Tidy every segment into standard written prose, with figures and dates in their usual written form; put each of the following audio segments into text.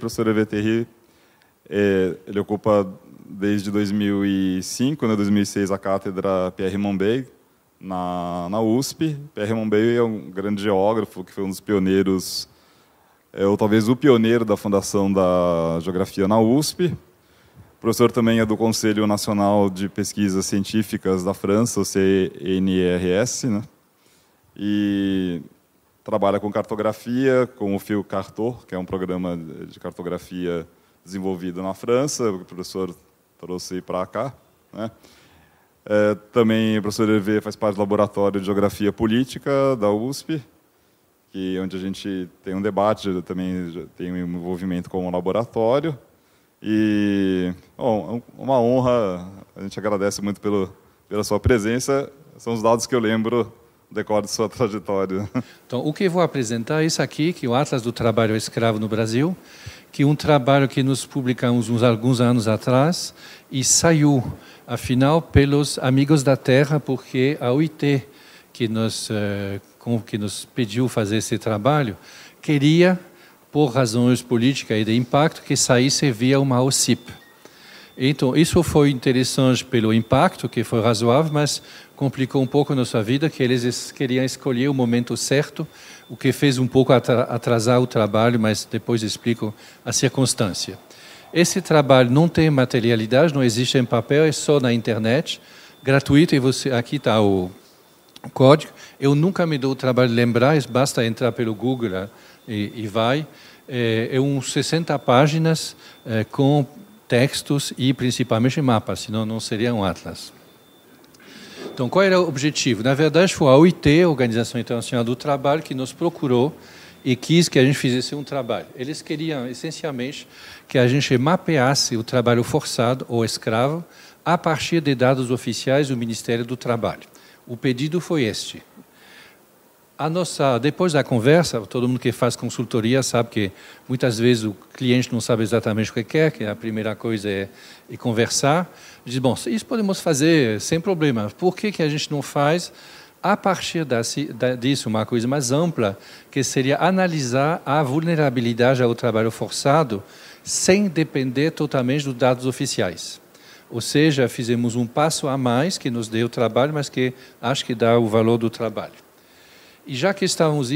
professor Hervé Terry, ele ocupa desde 2005, 2006, a cátedra Pierre Monbeil, na USP. Pierre Monbeil é um grande geógrafo que foi um dos pioneiros, ou talvez o pioneiro da fundação da geografia na USP. O professor também é do Conselho Nacional de Pesquisas Científicas da França, o CNRS, né? E trabalha com cartografia, com o Fil Carto, que é um programa de cartografia desenvolvido na França, o professor trouxe para cá, né? Também o professor Hervé faz parte do Laboratório de Geografia Política da USP, onde a gente tem um debate, também tem um envolvimento com o laboratório. E, bom, uma honra, a gente agradece muito pela sua presença. São os dados que eu lembro do decor de sua trajetória. Então, o que eu vou apresentar é isso aqui, que é o Atlas do Trabalho Escravo no Brasil, que é um trabalho que nós publicamos alguns anos atrás e saiu, afinal, pelos Amigos da Terra, porque a OIT, que nos pediu fazer esse trabalho, queria, por razões políticas e de impacto, que saísse via uma OCIP. Então, isso foi interessante pelo impacto, que foi razoável, mas complicou um pouco a nossa vida, que eles queriam escolher o momento certo, o que fez um pouco atrasar o trabalho, mas depois explico a circunstância. Esse trabalho não tem materialidade, não existe em papel, é só na internet, gratuito, e aqui está o código. Eu nunca me dou o trabalho de lembrar, basta entrar pelo Google e vai. É uns 60 páginas com textos e principalmente mapas, senão não seria um atlas. Então, qual era o objetivo? Na verdade, foi a OIT, a Organização Internacional do Trabalho, que nos procurou e quis que a gente fizesse um trabalho. Eles queriam, essencialmente, que a gente mapeasse o trabalho forçado ou escravo a partir de dados oficiais do Ministério do Trabalho. O pedido foi este. Depois da conversa, todo mundo que faz consultoria sabe que muitas vezes o cliente não sabe exatamente o que quer, que a primeira coisa é conversar. Diz, bom, isso podemos fazer sem problema. Por que a gente não faz, a partir disso, uma coisa mais ampla, que seria analisar a vulnerabilidade ao trabalho forçado sem depender totalmente dos dados oficiais? Ou seja, fizemos um passo a mais que nos deu trabalho, mas que acho que dá o valor do trabalho. E já que estávamos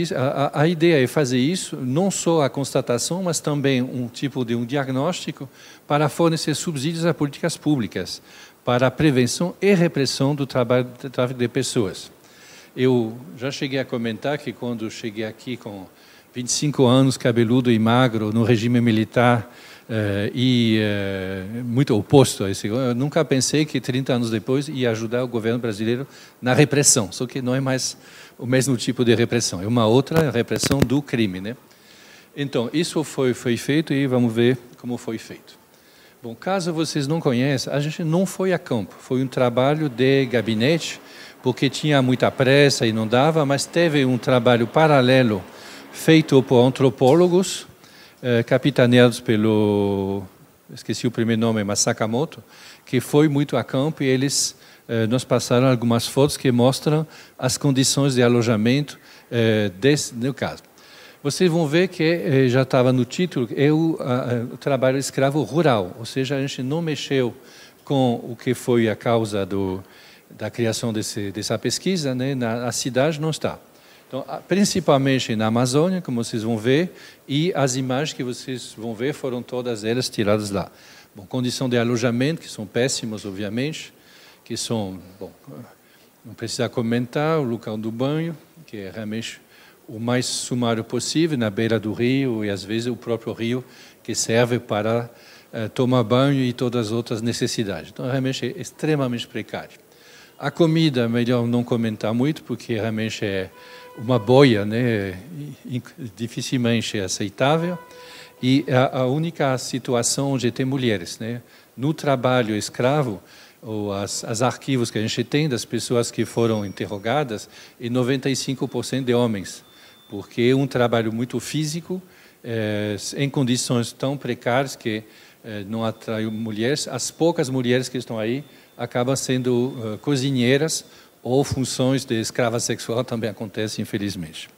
a ideia é fazer isso, não só a constatação, mas também um tipo de um diagnóstico para fornecer subsídios a políticas públicas para a prevenção e repressão do tráfico de pessoas. Eu já cheguei a comentar que quando cheguei aqui com 25 anos, cabeludo e magro, no regime militar, muito oposto a esse, eu nunca pensei que 30 anos depois ia ajudar o governo brasileiro na repressão, só que não é mais o mesmo tipo de repressão, é uma outra repressão do crime, né? Então, isso foi feito e vamos ver como foi feito. Bom, caso vocês não conheçam, a gente não foi a campo, foi um trabalho de gabinete, porque tinha muita pressa e não dava, mas teve um trabalho paralelo feito por antropólogos, capitaneados pelo, esqueci o primeiro nome, mas Sakamoto, que foi muito a campo e eles nos passaram algumas fotos que mostram as condições de alojamento no caso. Vocês vão ver que já estava no título, é o trabalho escravo rural, ou seja, a gente não mexeu com o que foi a causa da criação dessa pesquisa, né? A cidade não está. Então, principalmente na Amazônia, como vocês vão ver, e as imagens que vocês vão ver foram todas elas tiradas lá. Bom, condição de alojamento, que são péssimas, obviamente, que são, bom, não precisa comentar, o local do banho, que é realmente o mais sumário possível, na beira do rio, e às vezes o próprio rio, que serve para tomar banho e todas as outras necessidades. Então, realmente é extremamente precário. A comida, melhor não comentar muito, porque realmente é uma boia, né, dificilmente aceitável, e a única situação onde tem mulheres, né, no trabalho escravo, os arquivos que a gente tem das pessoas que foram interrogadas, e 95% de homens, porque é um trabalho muito físico, em condições tão precárias que não atrai mulheres. As poucas mulheres que estão aí acabam sendo cozinheiras ou funções de escrava sexual também acontecem, infelizmente.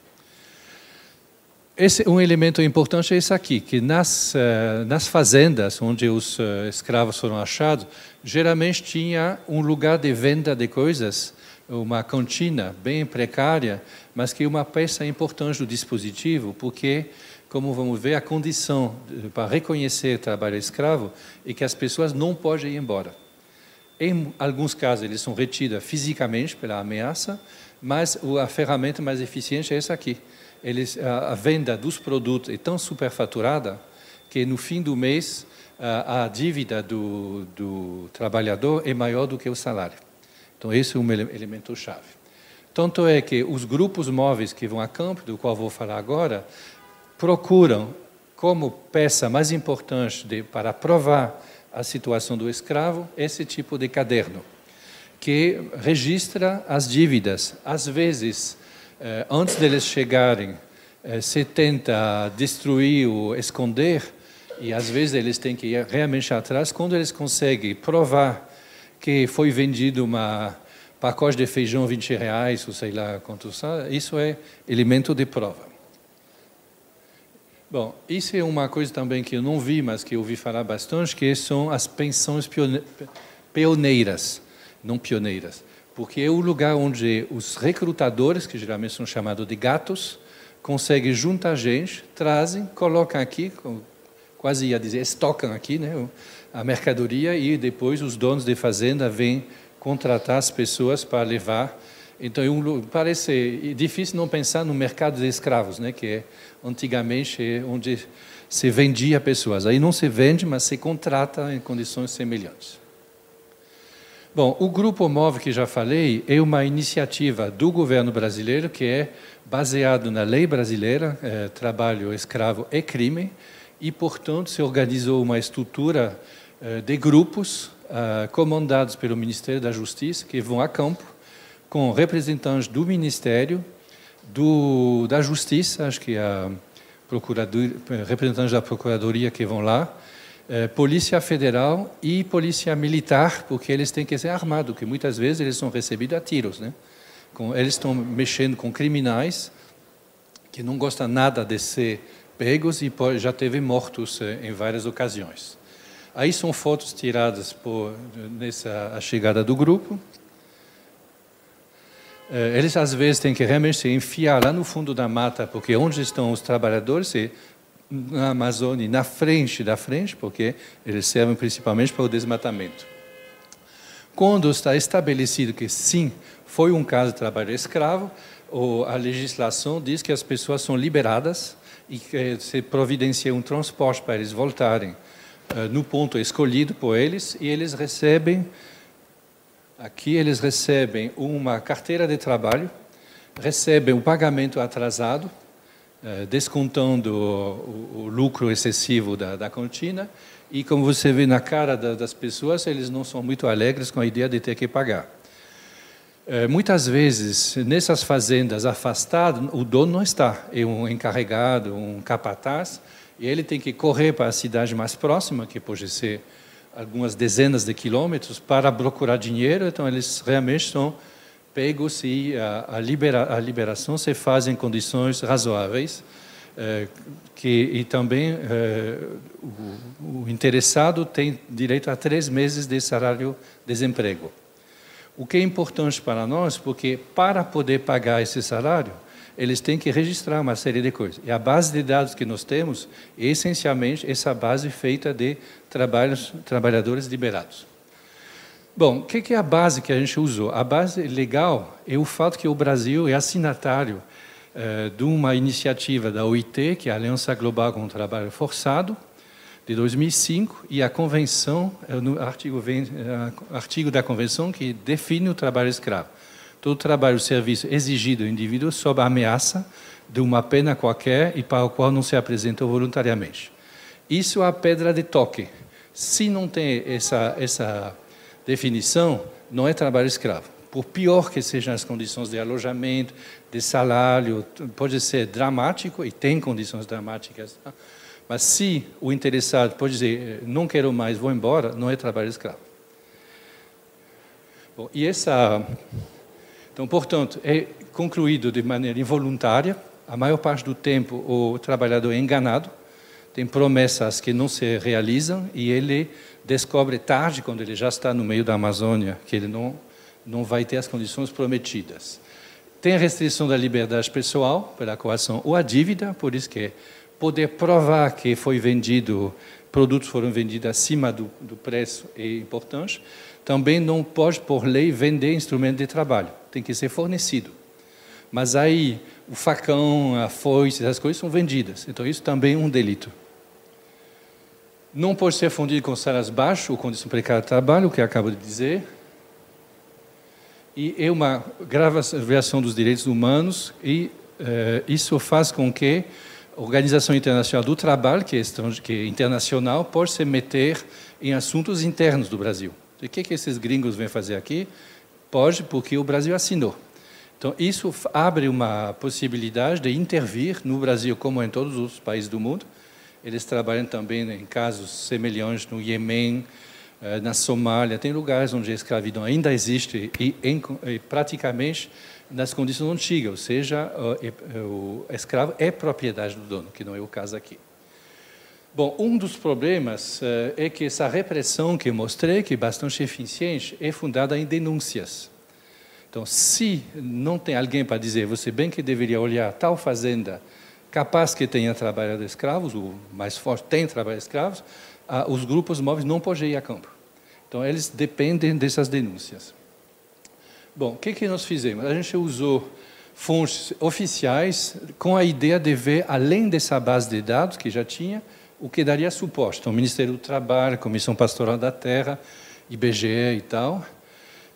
Um elemento importante é esse aqui, que nas fazendas onde os escravos foram achados, geralmente tinha um lugar de venda de coisas, uma cantina bem precária, mas que é uma peça importante do dispositivo, porque, como vamos ver, a condição para reconhecer trabalho escravo é que as pessoas não podem ir embora. Em alguns casos, eles são retidos fisicamente pela ameaça, mas a ferramenta mais eficiente é essa aqui. A venda dos produtos é tão superfaturada que, no fim do mês, a dívida do trabalhador é maior do que o salário. Então, esse é um elemento-chave. Tanto é que os grupos móveis que vão a campo, do qual vou falar agora, procuram, como peça mais importante para provar a situação do escravo, esse tipo de caderno, que registra as dívidas. Às vezes, antes deles chegarem, se tenta destruir ou esconder, e às vezes eles têm que ir realmente atrás. Quando eles conseguem provar que foi vendido uma pacote de feijão R$20, ou sei lá quanto, isso é elemento de prova. Bom, isso é uma coisa também que eu não vi, mas que eu ouvi falar bastante, que são as pensões pioneiras, não pioneiras, porque é o lugar onde os recrutadores, que geralmente são chamados de gatos, conseguem juntar gente, trazem, colocam aqui, quase ia dizer, estocam aqui, né, a mercadoria, e depois os donos de fazenda vêm contratar as pessoas para levar. Então, parece difícil não pensar no mercado de escravos, né, que antigamente onde se vendia pessoas. Aí não se vende, mas se contrata em condições semelhantes. Bom, o Grupo Móvel, que já falei, é uma iniciativa do governo brasileiro que é baseado na lei brasileira, trabalho escravo é crime, e, portanto, se organizou uma estrutura de grupos comandados pelo Ministério da Justiça, que vão a campo, com representantes do Ministério, da Justiça, acho que representantes da Procuradoria que vão lá, Polícia Federal e Polícia Militar, porque eles têm que ser armados, porque muitas vezes eles são recebidos a tiros, né? Eles estão mexendo com criminais que não gostam nada de ser pegos e já teve mortos em várias ocasiões. Aí são fotos tiradas nessa chegada do grupo. Eles, às vezes, têm que realmente se enfiar lá no fundo da mata, porque onde estão os trabalhadores é na Amazônia, na frente da frente, porque eles servem principalmente para o desmatamento. Quando está estabelecido que, sim, foi um caso de trabalho escravo, a legislação diz que as pessoas são liberadas e que se providencia um transporte para eles voltarem no ponto escolhido por eles, e eles recebem... Aqui eles recebem uma carteira de trabalho, recebem um pagamento atrasado, descontando o lucro excessivo da cantina, e como você vê na cara das pessoas, eles não são muito alegres com a ideia de ter que pagar. Muitas vezes, nessas fazendas afastadas, o dono não está, é um encarregado, um capataz, e ele tem que correr para a cidade mais próxima, que pode ser algumas dezenas de quilômetros, para procurar dinheiro. Então eles realmente são pegos e a liberação se faz em condições razoáveis, e também o interessado tem direito a 3 meses de salário-desemprego. O que é importante para nós, porque para poder pagar esse salário, eles têm que registrar uma série de coisas. E a base de dados que nós temos é, essencialmente, essa base feita de trabalhadores liberados. Bom, o que é a base que a gente usou? A base legal é o fato que o Brasil é assinatário de uma iniciativa da OIT, que é a Aliança Global contra o Trabalho Forçado, de 2005, e a convenção, no artigo da convenção que define o trabalho escravo. Todo trabalho ou serviço exigido ao indivíduo sob a ameaça de uma pena qualquer e para o qual não se apresentou voluntariamente. Isso é a pedra de toque. Se não tem essa definição, não é trabalho escravo. Por pior que sejam as condições de alojamento, de salário, pode ser dramático, e tem condições dramáticas, mas se o interessado pode dizer, não quero mais, vou embora, não é trabalho escravo. Bom, então, portanto, é concluído de maneira involuntária, a maior parte do tempo, o trabalhador é enganado, tem promessas que não se realizam e ele descobre tarde, quando ele já está no meio da Amazônia, que ele não vai ter as condições prometidas. Tem a restrição da liberdade pessoal pela coação ou a dívida, por isso que poder provar que foi vendido, produtos foram vendidos acima do preço é importante. Também não pode, por lei, vender instrumento de trabalho, tem que ser fornecido. Mas aí o facão, a foice, essas coisas são vendidas, então isso também é um delito. Não pode ser fundido com salários baixos ou condição precária de trabalho, o que eu acabo de dizer. E é uma grave violação dos direitos humanos e isso faz com que a Organização Internacional do Trabalho, que é internacional, possa se meter em assuntos internos do Brasil. O que esses gringos vêm fazer aqui? Pode, porque o Brasil assinou. Então, isso abre uma possibilidade de intervir no Brasil, como em todos os países do mundo. Eles trabalham também em casos semelhantes no Iêmen, na Somália. Tem lugares onde a escravidão ainda existe e praticamente nas condições antigas, ou seja, o escravo é propriedade do dono, que não é o caso aqui. Bom, um dos problemas é que essa repressão que eu mostrei, que é bastante eficiente, é fundada em denúncias. Então, se não tem alguém para dizer, você bem que deveria olhar tal fazenda, capaz que tenha trabalhado escravos, o mais forte tem trabalhado escravos, os grupos móveis não podem ir a campo. Então, eles dependem dessas denúncias. Bom, o que nós fizemos? A gente usou fontes oficiais com a ideia de ver, além dessa base de dados que já tinha, o que daria suporte. Então, o Ministério do Trabalho, Comissão Pastoral da Terra, IBGE e tal,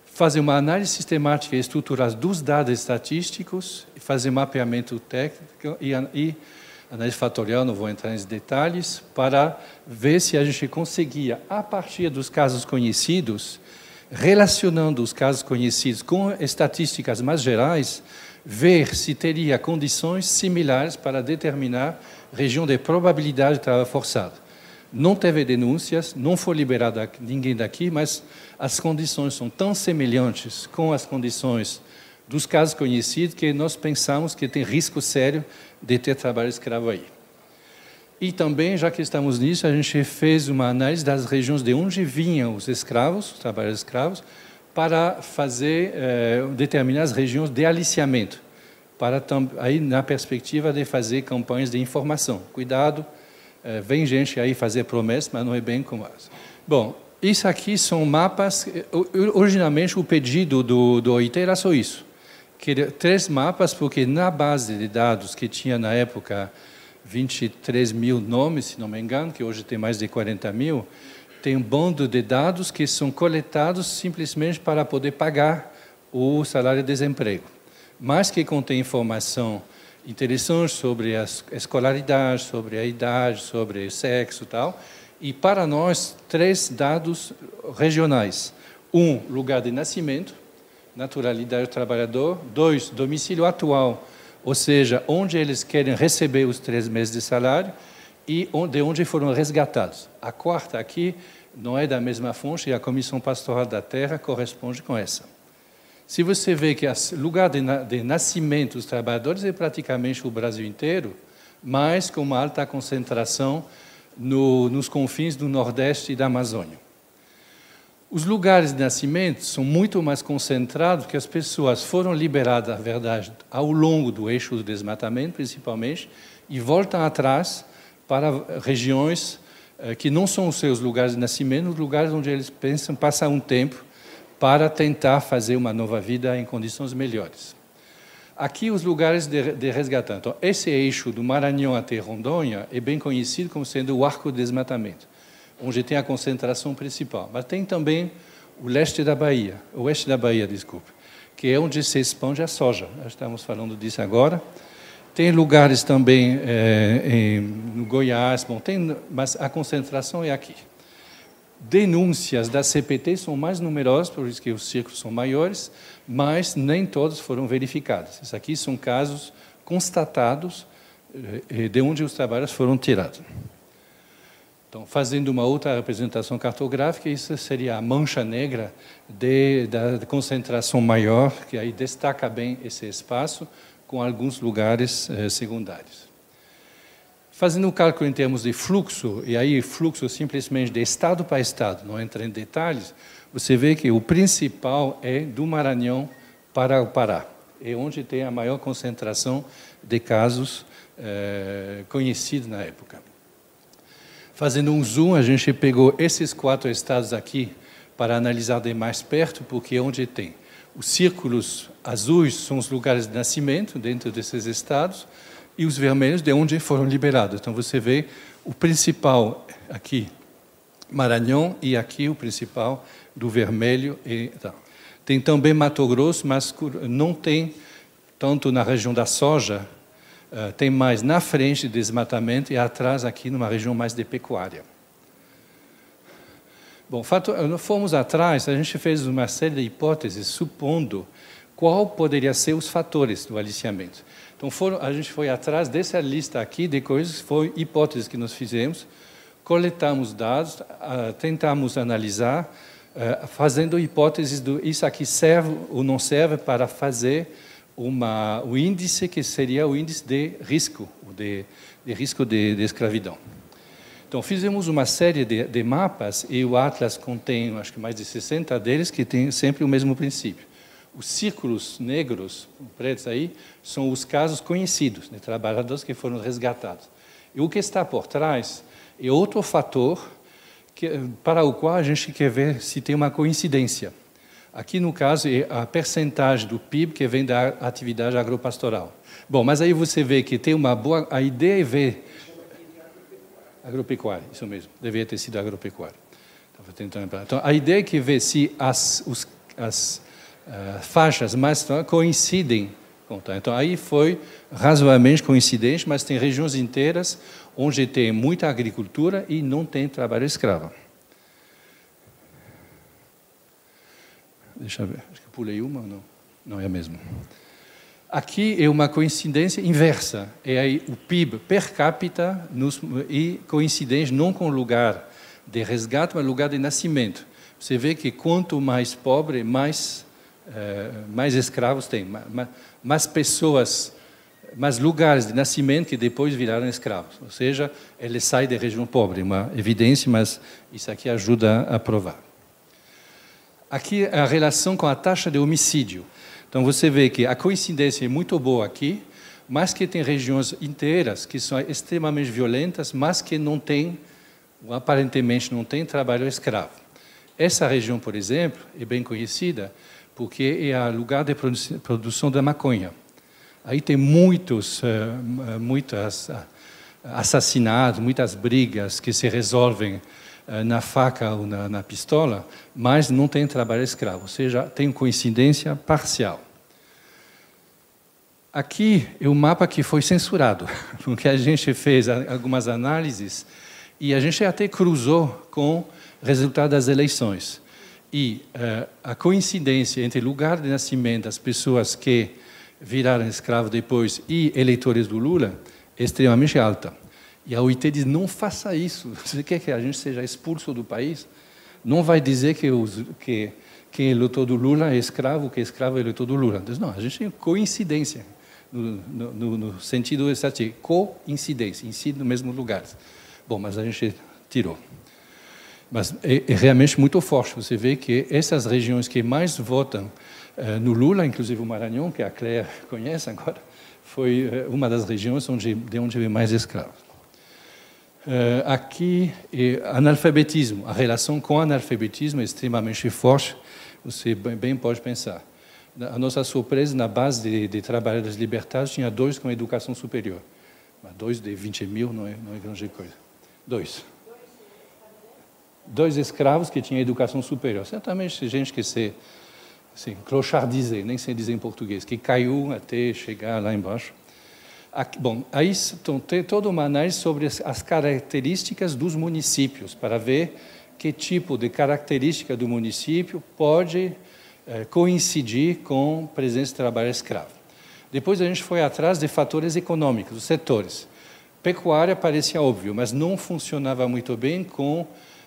fazer uma análise sistemática e estruturada dos dados estatísticos, fazer mapeamento técnico e análise fatorial, não vou entrar nos detalhes, para ver se a gente conseguia, a partir dos casos conhecidos, relacionando os casos conhecidos com estatísticas mais gerais, ver se teria condições similares para determinar região de probabilidade de trabalho forçado. Não teve denúncias, não foi liberado ninguém daqui, mas as condições são tão semelhantes com as condições dos casos conhecidos que nós pensamos que tem risco sério de ter trabalho escravo aí. E também, já que estamos nisso, a gente fez uma análise das regiões de onde vinham os escravos, os trabalhadores escravos, para fazer, determinar as regiões de aliciamento, para aí na perspectiva de fazer campanhas de informação. Cuidado, vem gente aí fazer promessas, mas não é bem como as. Bom, isso aqui são mapas. Originalmente o pedido do OIT era só isso, queria 3 mapas, porque na base de dados que tinha na época 23 mil nomes, se não me engano, que hoje tem mais de 40 mil, tem um bando de dados que são coletados simplesmente para poder pagar o salário de desemprego, mas que contém informação interessante sobre a escolaridade, sobre a idade, sobre o sexo e tal, e para nós 3 dados regionais. 1, lugar de nascimento, naturalidade do trabalhador. 2, domicílio atual, ou seja, onde eles querem receber os 3 meses de salário e de onde foram resgatados. A 4ª aqui não é da mesma fonte e a Comissão Pastoral da Terra corresponde com essa. Se você vê que o lugar de nascimento dos trabalhadores é praticamente o Brasil inteiro, mas com uma alta concentração nos confins do Nordeste e da Amazônia. Os lugares de nascimento são muito mais concentrados, porque as pessoas foram liberadas, na verdade, ao longo do eixo do desmatamento, principalmente, e voltam atrás para regiões que não são os seus lugares de nascimento, os lugares onde eles pensam passar um tempo para tentar fazer uma nova vida em condições melhores. Aqui os lugares de resgate. Então, esse eixo do Maranhão até Rondônia é bem conhecido como sendo o arco do desmatamento, onde tem a concentração principal. Mas tem também o oeste da Bahia, desculpe, que é onde se expande a soja. Nós estamos falando disso agora. Tem lugares também no Goiás, mas a concentração é aqui. Denúncias da CPT são mais numerosas, por isso que os círculos são maiores, mas nem todas foram verificadas. Esses aqui são casos constatados de onde os trabalhos foram tirados. Então, fazendo uma outra representação cartográfica, isso seria a mancha negra da concentração maior, que aí destaca bem esse espaço, com alguns lugares secundários. Fazendo um cálculo em termos de fluxo, e aí fluxo simplesmente de estado para estado, não entra em detalhes, você vê que o principal é do Maranhão para o Pará. É onde tem a maior concentração de casos conhecidos na época. Fazendo um zoom, a gente pegou esses 4 estados aqui para analisar de mais perto, porque é onde tem. Os círculos azuis são os lugares de nascimento dentro desses estados, e os vermelhos de onde foram liberados. Então, você vê o principal aqui, Maranhão, e aqui o principal do vermelho. Tem também Mato Grosso, mas não tem tanto na região da soja, tem mais na frente de desmatamento e atrás aqui numa região mais de pecuária. Bom, fomos atrás, a gente fez uma série de hipóteses supondo qual poderia ser os fatores do aliciamento. Então, a gente foi atrás dessa lista aqui de coisas, foi hipóteses que nós fizemos, coletamos dados, tentamos analisar, fazendo hipóteses do isso aqui serve ou não serve para fazer o índice que seria o índice de risco, de risco de escravidão. Então, fizemos uma série de mapas e o Atlas contém, acho que mais de 60 deles, que tem sempre o mesmo princípio. Os círculos negros, pretos aí, são os casos conhecidos de trabalhadores que foram resgatados. E o que está por trás é outro fator para o qual a gente quer ver se tem uma coincidência. Aqui, no caso, é a percentagem do PIB que vem da atividade agropastoral. Bom, mas aí você vê que tem uma boa... A ideia é ver... Agropecuária, isso mesmo. Deveria ter sido agropecuária. Estava tentando lembrar. Então, a ideia é que ver se as faixas mais coincidem. Então, aí foi razoavelmente coincidente, mas tem regiões inteiras onde tem muita agricultura e não tem trabalho escravo. Deixa eu ver, acho que eu pulei uma ou não? Não, é a mesma. Aqui é uma coincidência inversa. É aí o PIB per capita e coincidente não com o lugar de resgate, mas lugar de nascimento. Você vê que quanto mais pobre, mais escravos tem, mais pessoas, mais lugares de nascimento que depois viraram escravos. Ou seja, ele sai da região pobre, uma evidência, mas isso aqui ajuda a provar. Aqui a relação com a taxa de homicídio. Então você vê que a coincidência é muito boa aqui, mas que tem regiões inteiras que são extremamente violentas, mas que não tem, aparentemente não tem trabalho escravo. Essa região, por exemplo, é bem conhecida porque é o lugar de produção da maconha. Aí tem muitos assassinatos, muitas brigas que se resolvem na faca ou na pistola, mas não tem trabalho escravo, ou seja, tem coincidência parcial. Aqui é um mapa que foi censurado, porque a gente fez algumas análises e a gente até cruzou com o resultado das eleições. E a coincidência entre lugar de nascimento das pessoas que viraram escravos depois e eleitores do Lula é extremamente alta. E a OIT diz, não faça isso. Você quer que a gente seja expulso do país? Não vai dizer que quem é eleitor do Lula é escravo, que é escravo é eleitor do Lula. Diz, não, a gente tem coincidência, no sentido exato, coincidência, incide no mesmo lugar. Bom, mas a gente tirou. Mas é realmente muito forte. Você vê que essas regiões que mais votam no Lula, inclusive o Maranhão, que a Claire conhece agora, foi uma das regiões de onde vem mais escravos. Aqui, analfabetismo. A relação com o analfabetismo é extremamente forte, você bem pode pensar. A nossa surpresa, na base de trabalhadores libertários, tinha 2 com educação superior. Mas 2 de 20 mil não é grande coisa. 2 escravos que tinham educação superior. Certamente gente que se clochardisé, nem sei dizer em português, que caiu até chegar lá embaixo. Aqui, bom, aí tem toda uma análise sobre as características dos municípios, para ver que tipo de característica do município pode coincidir com a presença de trabalho escravo. Depois a gente foi atrás de fatores econômicos, dos setores. Pecuária parecia óbvio, mas não funcionava muito bem com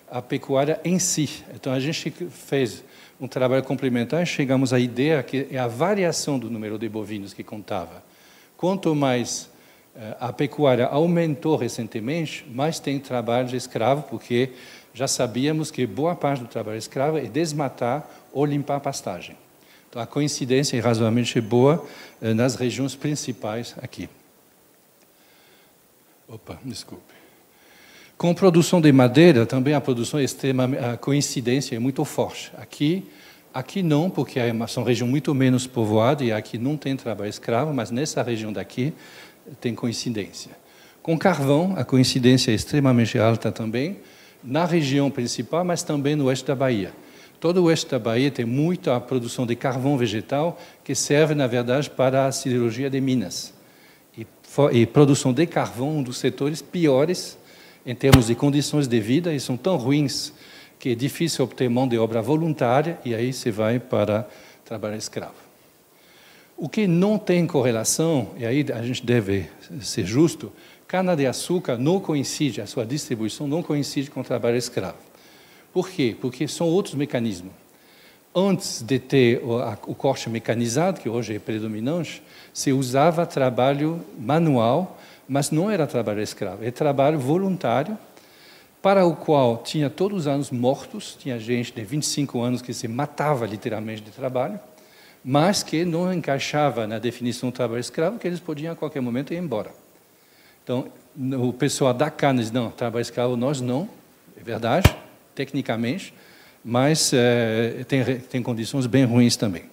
a pecuária em si. Então a gente fez um trabalho complementar e chegamos à ideia que é a variação do número de bovinos que contava. Quanto mais a pecuária aumentou recentemente, mais tem trabalho de escravo, porque já sabíamos que boa parte do trabalho escravo é desmatar ou limpar a pastagem. Então, a coincidência é razoavelmente boa nas regiões principais aqui. Opa, desculpe. Com produção de madeira, também a produção é a coincidência é muito forte. Aqui não, porque são regiões muito menos povoadas e aqui não tem trabalho escravo, mas nessa região daqui tem coincidência. Com carvão, a coincidência é extremamente alta também, na região principal, mas também no oeste da Bahia. Todo o oeste da Bahia tem muita produção de carvão vegetal, que serve, na verdade, para a siderurgia de Minas. E produção de carvão, um dos setores piores em termos de condições de vida, e são tão ruins que é difícil obter mão de obra voluntária, e aí você vai para trabalhar escravo. O que não tem correlação, e aí a gente deve ser justo, cana-de-açúcar não coincide, a sua distribuição não coincide com o trabalho escravo. Por quê? Porque são outros mecanismos. Antes de ter o corte mecanizado, que hoje é predominante, se usava trabalho manual, mas não era trabalho escravo, é trabalho voluntário, para o qual tinha todos os anos mortos, tinha gente de 25 anos que se matava literalmente de trabalho, mas que não encaixava na definição do trabalho escravo, que eles podiam a qualquer momento ir embora. Então, o pessoal da cana diz, não, trabalho escravo nós não, é verdade, tecnicamente, mas tem condições bem ruins também.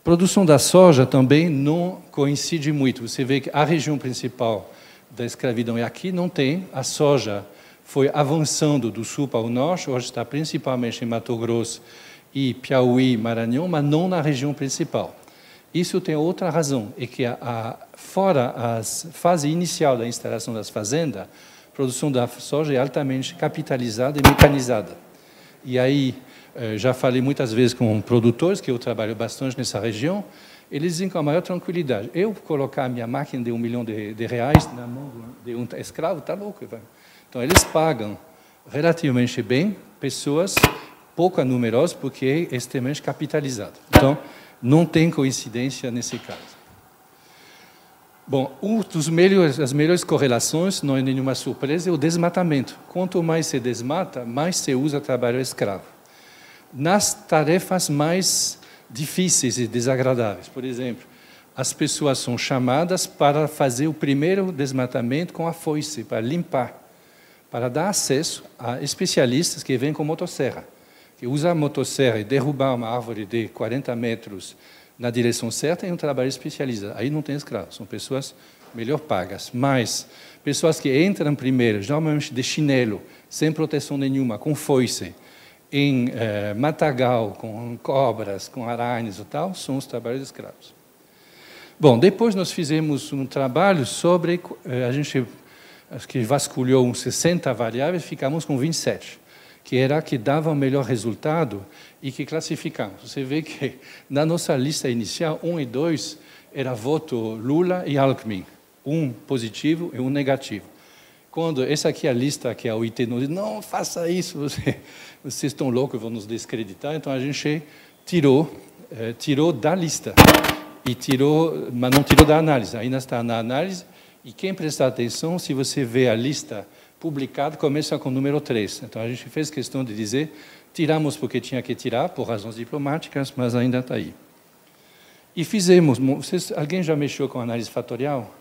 Produção da soja também não coincide muito. Você vê que a região principal da escravidão é aqui, não tem. A soja foi avançando do sul para o norte, hoje está principalmente em Mato Grosso e Piauí, Maranhão, mas não na região principal. Isso tem outra razão, é que fora a fase inicial da instalação das fazendas, a produção da soja é altamente capitalizada e mecanizada. E aí, já falei muitas vezes com produtores, que eu trabalho bastante nessa região, eles dizem com a maior tranquilidade, eu colocar a minha máquina de R$1 milhão na mão de um escravo, está louco. Então, eles pagam relativamente bem pessoas pouco numerosas, porque é extremamente capitalizado. Então, não tem coincidência nesse caso. Bom, as melhores correlações, não é nenhuma surpresa, é o desmatamento. Quanto mais se desmata, mais se usa trabalho escravo. Nas tarefas mais difíceis e desagradáveis, por exemplo, as pessoas são chamadas para fazer o primeiro desmatamento com a foice, para limpar, para dar acesso a especialistas que vêm com motosserra, que usam a motosserra e derrubar uma árvore de 40 metros na direção certa é um trabalho especializado. Aí não tem escravos, são pessoas melhor pagas. Mas pessoas que entram primeiro, normalmente de chinelo, sem proteção nenhuma, com foice, em matagal, com cobras, com aranhas e tal, são os trabalhos escravos. Bom, depois nós fizemos um trabalho sobre, a gente acho que vasculhou uns 60 variáveis, ficamos com 27, que era a que dava o melhor resultado e que classificamos. Você vê que na nossa lista inicial, 1 e 2 era voto Lula e Alckmin, um positivo e um negativo. Quando essa aqui é a lista que a OIT nos diz, não faça isso, vocês estão loucos, vão nos descreditar. Então a gente tirou da lista e mas não tirou da análise. Ainda está na análise. E quem prestar atenção, se você vê a lista publicada, começa com o número 3. Então a gente fez questão de dizer, tiramos porque tinha que tirar por razões diplomáticas, mas ainda está aí. E fizemos. Alguém já mexeu com análise fatorial?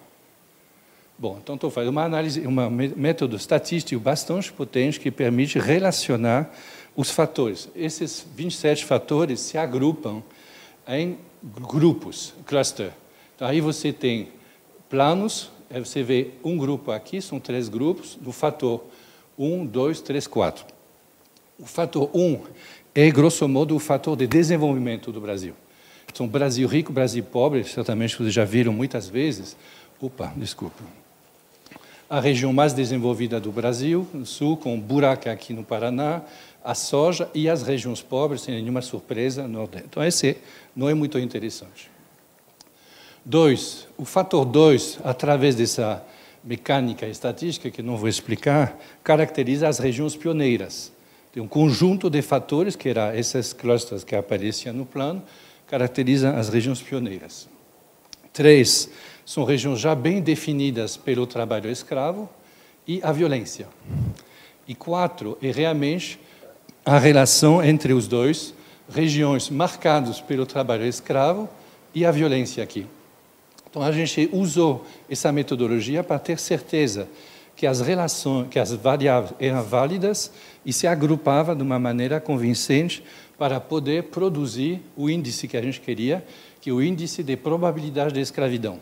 Bom, então estou fazendo uma análise, um método estatístico bastante potente que permite relacionar os fatores. Esses 27 fatores se agrupam em grupos, cluster. Então, aí você tem planos, aí você vê um grupo aqui, são 3 grupos, do fator 1, 2, 3, 4. O fator 1 é, grosso modo, o fator de desenvolvimento do Brasil. Então, Brasil rico, Brasil pobre, certamente vocês já viram muitas vezes. Opa, desculpa. A região mais desenvolvida do Brasil, no sul, com buraco aqui no Paraná, a soja, e as regiões pobres, sem nenhuma surpresa, no Nordeste. Então, esse não é muito interessante. 2. O fator 2, através dessa mecânica estatística, que não vou explicar, caracteriza as regiões pioneiras. Tem um conjunto de fatores, que eram esses clusters que apareciam no plano, caracteriza as regiões pioneiras. 3 são regiões já bem definidas pelo trabalho escravo e a violência. E 4 é realmente a relação entre os dois, regiões marcadas pelo trabalho escravo e a violência aqui. Então, a gente usou essa metodologia para ter certeza que as relações, que as variáveis eram válidas e se agrupava de uma maneira convincente para poder produzir o índice que a gente queria, que é o índice de probabilidade de escravidão.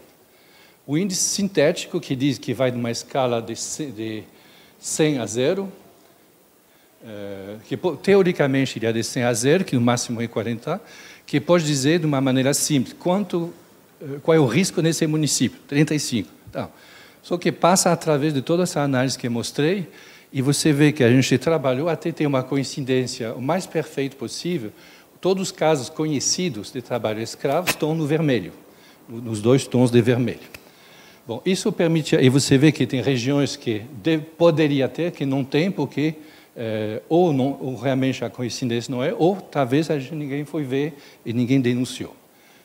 O índice sintético, que diz que vai de uma escala de 100 a 0, que teoricamente iria de 100 a 0, que no máximo é 40, que pode dizer de uma maneira simples qual é o risco nesse município, 35. Então, só que passa através de toda essa análise que eu mostrei, e você vê que a gente trabalhou até ter uma coincidência o mais perfeita possível. Todos os casos conhecidos de trabalho escravo estão no vermelho, nos 2 tons de vermelho. Bom, isso permite, e você vê que tem regiões que poderia ter, que não tem, porque ou realmente a coincidência não é, ou talvez ninguém foi ver e ninguém denunciou.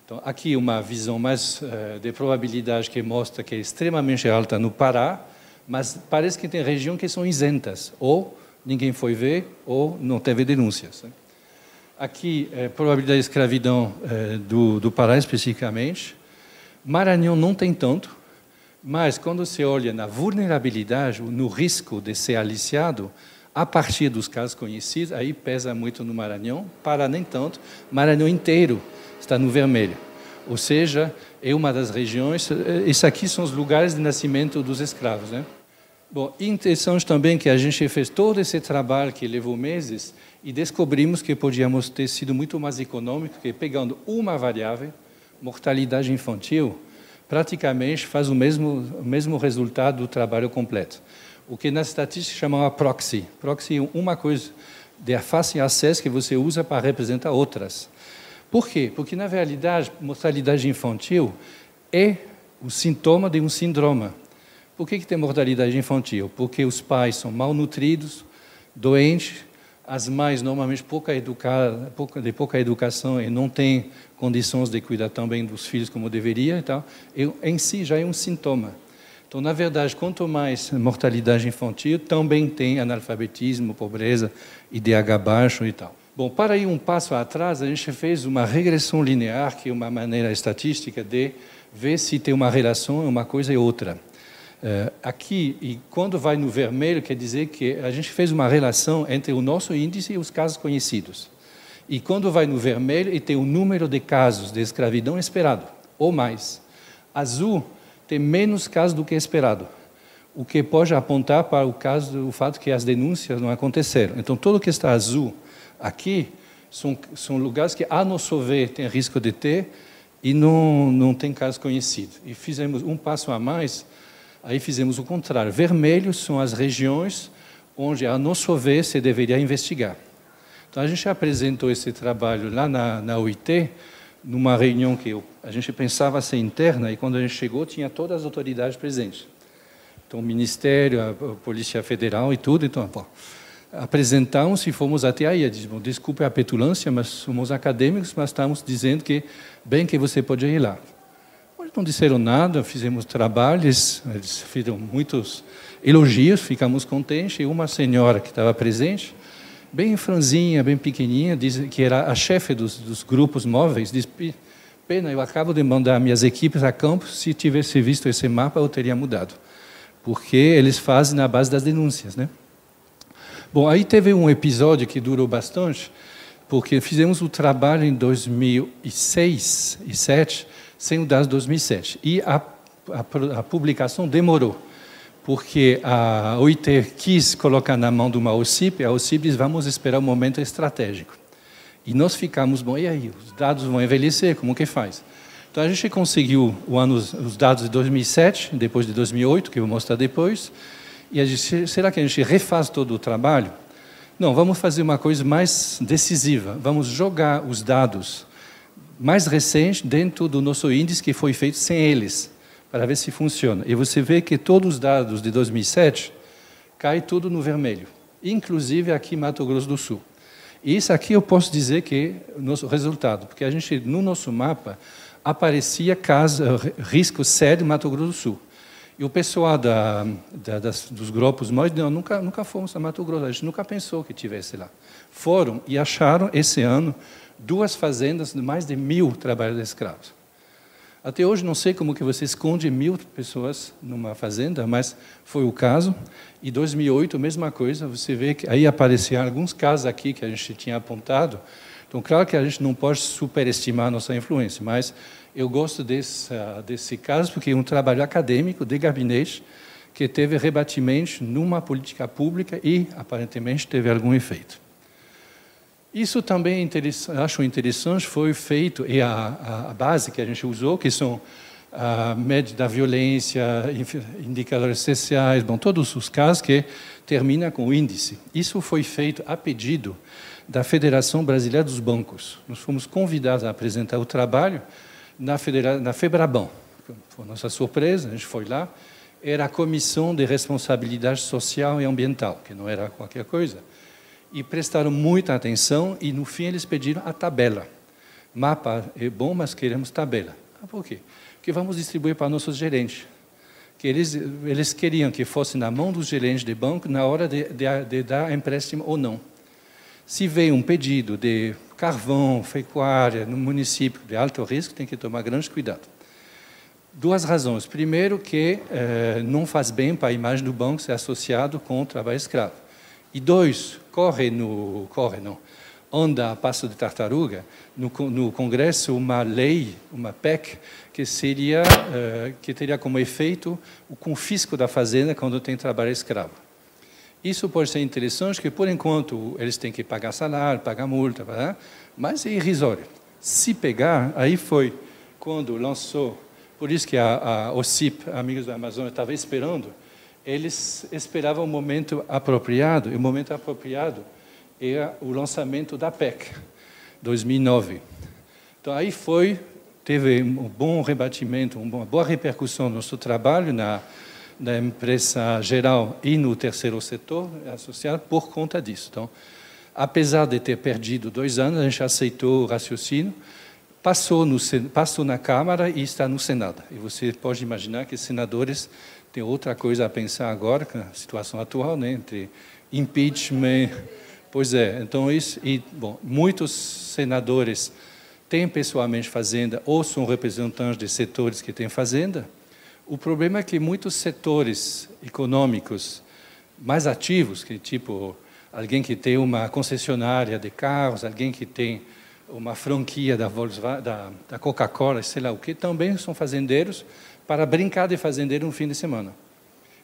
Então, aqui uma visão mais de probabilidade que mostra que é extremamente alta no Pará, mas parece que tem regiões que são isentas, ou ninguém foi ver, ou não teve denúncias. Aqui, probabilidade de escravidão do Pará especificamente. Maranhão não tem tanto, mas quando você olha na vulnerabilidade, no risco de ser aliciado, a partir dos casos conhecidos, aí pesa muito no Maranhão. Pará nem tanto, Maranhão inteiro está no vermelho. Ou seja, é uma das regiões. Esses aqui são os lugares de nascimento dos escravos, né? Bom, interessante também que a gente fez todo esse trabalho que levou meses e descobrimos que podíamos ter sido muito mais econômico, que pegando uma variável, mortalidade infantil, praticamente faz o mesmo resultado do trabalho completo. O que na estatística chamava proxy. Proxy é uma coisa de fácil acesso que você usa para representar outras. Por quê? Porque, na realidade, mortalidade infantil é o sintoma de um síndrome. Por que tem mortalidade infantil? Porque os pais são malnutridos, doentes, as mães normalmente de pouca educação e não têm condições de cuidar também dos filhos como deveria. Então, em si já é um sintoma. Então, na verdade, quanto mais mortalidade infantil, também tem analfabetismo, pobreza, IDH baixo e tal. Bom, para ir um passo atrás, a gente fez uma regressão linear, que é uma maneira estatística de ver se tem uma relação, uma coisa e outra. Aqui, e quando vai no vermelho, quer dizer que a gente fez uma relação entre o nosso índice e os casos conhecidos. E quando vai no vermelho, e tem o número de casos de escravidão esperado, ou mais. Azul tem menos casos do que esperado, o que pode apontar para o fato que as denúncias não aconteceram. Então, tudo que está azul aqui são lugares que, a nosso ver, tem risco de ter e não tem casos conhecidos. E fizemos um passo a mais, aí fizemos o contrário. Vermelhos são as regiões onde, a nosso ver, se deveria investigar. Então, a gente apresentou esse trabalho lá na UIT, numa reunião que a gente pensava ser interna, e quando a gente chegou, tinha todas as autoridades presentes. Então, o Ministério, a Polícia Federal e tudo. Então, apresentamos e fomos até aí. Dizemos, desculpe a petulância, mas somos acadêmicos, mas estamos dizendo que, bem que você pode ir lá. Eles não disseram nada, fizemos trabalhos, eles fizeram muitos elogios, ficamos contentes, e uma senhora que estava presente, bem franzinha, bem pequenininha, que era a chefe dos grupos móveis, disse, pena, eu acabo de mandar minhas equipes a campo, se tivesse visto esse mapa, eu teria mudado. Porque eles fazem na base das denúncias, né? Bom, aí teve um episódio que durou bastante, porque fizemos o trabalho em 2006 e 2007, sem o dados de 2007. E a publicação demorou, porque a OIT quis colocar na mão de uma OCIP, a OCIP diz, vamos esperar um momento estratégico. E nós ficamos, bom, e aí? Os dados vão envelhecer, como que faz? Então, a gente conseguiu os dados de 2007, depois de 2008, que eu vou mostrar depois, e a gente, será que a gente refaz todo o trabalho? Não, vamos fazer uma coisa mais decisiva. Vamos jogar os dados mais recentes dentro do nosso índice que foi feito sem eles, para ver se funciona. E você vê que todos os dados de 2007 caem tudo no vermelho, inclusive aqui em Mato Grosso do Sul. E isso aqui eu posso dizer que é o nosso resultado, porque a gente, no nosso mapa, aparecia risco sério no Mato Grosso do Sul. E o pessoal dos grupos móveis, nunca fomos a Mato Grosso, a gente nunca pensou que tivesse lá. Foram e acharam, esse ano, 2 fazendas de mais de 1.000 trabalhadores escravos. Até hoje, não sei como que você esconde 1.000 pessoas numa fazenda, mas foi o caso. Em 2008, a mesma coisa, você vê que aí apareceram alguns casos aqui que a gente tinha apontado. Então, claro que a gente não pode superestimar a nossa influência, mas eu gosto desse caso porque é um trabalho acadêmico de gabinete que teve rebatimento numa política pública e, aparentemente, teve algum efeito. Isso também acho interessante, foi feito, e a base que a gente usou, que são médios da violência, indicadores sociais, bom, todos os casos que terminam com o índice. Isso foi feito a pedido da Federação Brasileira dos Bancos. Nós fomos convidados a apresentar o trabalho na FEBRABAN. Foi nossa surpresa, a gente foi lá. Era a Comissão de Responsabilidade Social e Ambiental, que não era qualquer coisa. E prestaram muita atenção e, no fim, eles pediram a tabela. Mapa é bom, mas queremos tabela. Por quê? Porque vamos distribuir para nossos gerentes. Que eles queriam que fosse na mão dos gerentes de banco na hora de dar empréstimo ou não. Se veio um pedido de carvão, pecuária, no município de alto risco, tem que tomar grande cuidado. 2 razões. Primeiro, que não faz bem para a imagem do banco ser associado com o trabalho escravo. E 2, anda a passo de tartaruga, no Congresso uma lei, uma PEC, que teria como efeito o confisco da fazenda quando tem trabalho escravo. Isso pode ser interessante, porque, por enquanto, eles têm que pagar salário, pagar multa, mas é irrisório. Se pegar, aí foi quando lançou, por isso que a OCIP, Amigos da Amazônia, estava esperando, eles esperavam o momento apropriado, e o momento apropriado era o lançamento da PEC, 2009. Então, aí teve um bom rebatimento, uma boa repercussão no nosso trabalho na empresa geral e no terceiro setor associado por conta disso. Então, apesar de ter perdido 2 anos, a gente aceitou o raciocínio, passou na Câmara e está no Senado. E você pode imaginar que senadores têm outra coisa a pensar agora, com a situação atual, né, entre impeachment. Pois é, então muitos senadores têm pessoalmente fazenda ou são representantes de setores que têm fazenda. O problema é que muitos setores econômicos mais ativos, que tipo alguém que tem uma concessionária de carros, alguém que tem uma franquia da Coca-Cola, sei lá o que, também são fazendeiros para brincar de fazendeiro no fim de semana.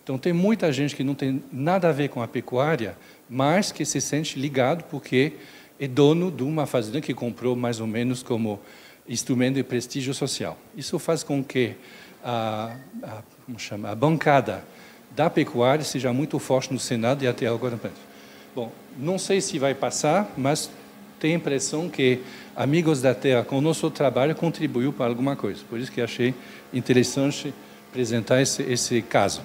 Então, tem muita gente que não tem nada a ver com a pecuária, mas que se sente ligado porque é dono de uma fazenda que comprou mais ou menos como instrumento de prestígio social. Isso faz com que a bancada da pecuária seja muito forte no Senado e até agora. Bom, não sei se vai passar, mas tenho a impressão que Amigos da Terra, com o nosso trabalho, contribuiu para alguma coisa. Por isso que achei interessante apresentar esse caso.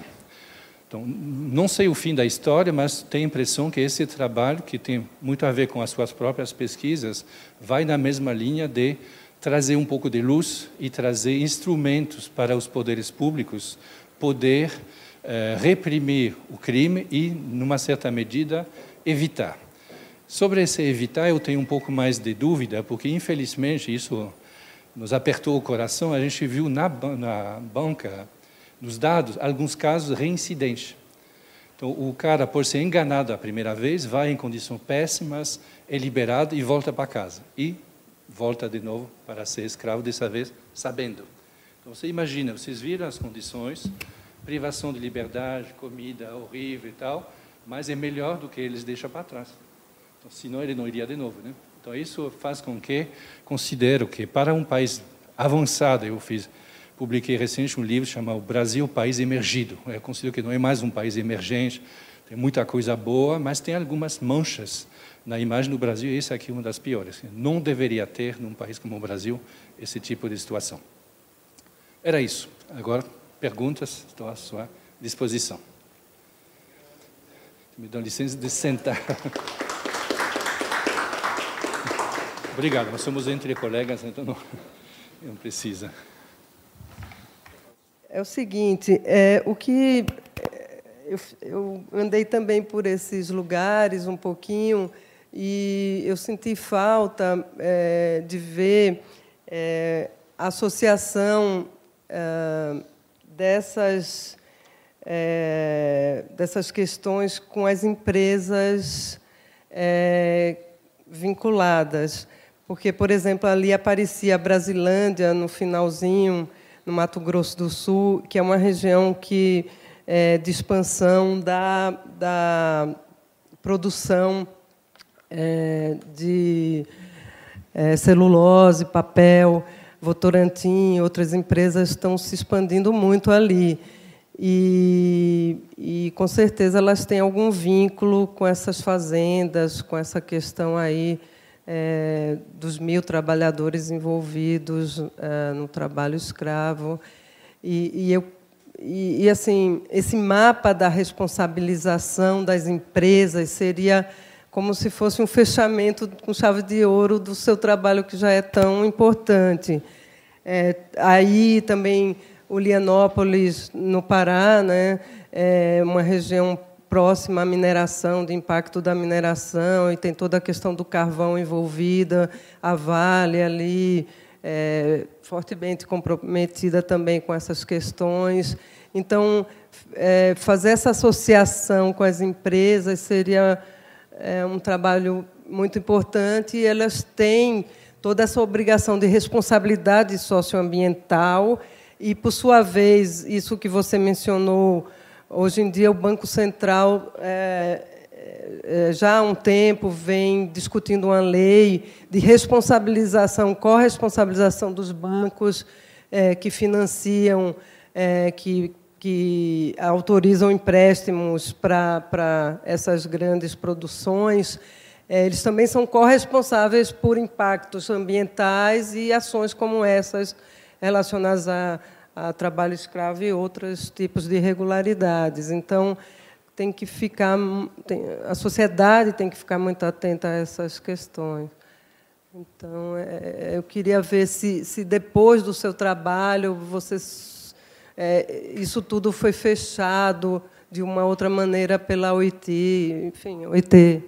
Então, não sei o fim da história, mas tenho a impressão que esse trabalho, que tem muito a ver com as suas próprias pesquisas, vai na mesma linha de trazer um pouco de luz e trazer instrumentos para os poderes públicos poder reprimir o crime e, numa certa medida, evitar. Sobre esse evitar, eu tenho um pouco mais de dúvida, porque, infelizmente, isso nos apertou o coração. A gente viu na banca, nos dados, alguns casos reincidentes. Então, o cara, por ser enganado a primeira vez, vai em condições péssimas, é liberado e volta para casa. E volta de novo para ser escravo, dessa vez sabendo. Então, você imagina, vocês viram as condições, privação de liberdade, comida horrível e tal, mas é melhor do que eles deixam para trás. Então, senão ele não iria de novo, né? Então, isso faz com que considero que, para um país avançado, publiquei recentemente um livro chamado Brasil, País Emergido. Eu considero que não é mais um país emergente, tem muita coisa boa, mas tem algumas manchas na imagem do Brasil, e essa aqui é uma das piores. Não deveria ter, num país como o Brasil, esse tipo de situação. Era isso. Agora, perguntas, estou à sua disposição. Me dão licença de sentar. Obrigado, nós somos entre colegas, então Não precisa. É o seguinte, o que eu andei também por esses lugares um pouquinho e eu senti falta de ver a associação dessas questões com as empresas vinculadas. Porque, por exemplo, ali aparecia a Brasilândia, no finalzinho, no Mato Grosso do Sul, que é uma região de expansão da produção de celulose, papel, Votorantim, outras empresas estão se expandindo muito ali. E, com certeza, elas têm algum vínculo com essas fazendas, com essa questão aí dos 1.000 trabalhadores envolvidos no trabalho escravo. E, assim, esse mapa da responsabilização das empresas seria como se fosse um fechamento com chave de ouro do seu trabalho, que já é tão importante. Aí também Ulianópolis, no Pará, né, é uma região próxima à mineração, de impacto da mineração, e tem toda a questão do carvão envolvida, a Vale ali, fortemente comprometida também com essas questões. Então, fazer essa associação com as empresas seria um trabalho muito importante, e elas têm toda essa obrigação de responsabilidade socioambiental, e, por sua vez, isso que você mencionou, hoje em dia o Banco Central já há um tempo vem discutindo uma lei de responsabilização, corresponsabilização dos bancos que financiam, que autorizam empréstimos para essas grandes produções. Eles também são corresponsáveis por impactos ambientais e ações como essas relacionadas a trabalho escravo e outros tipos de irregularidades. Então, a sociedade tem que ficar muito atenta a essas questões. Então, eu queria ver se depois do seu trabalho isso tudo foi fechado de uma outra maneira pela OIT, enfim, OIT.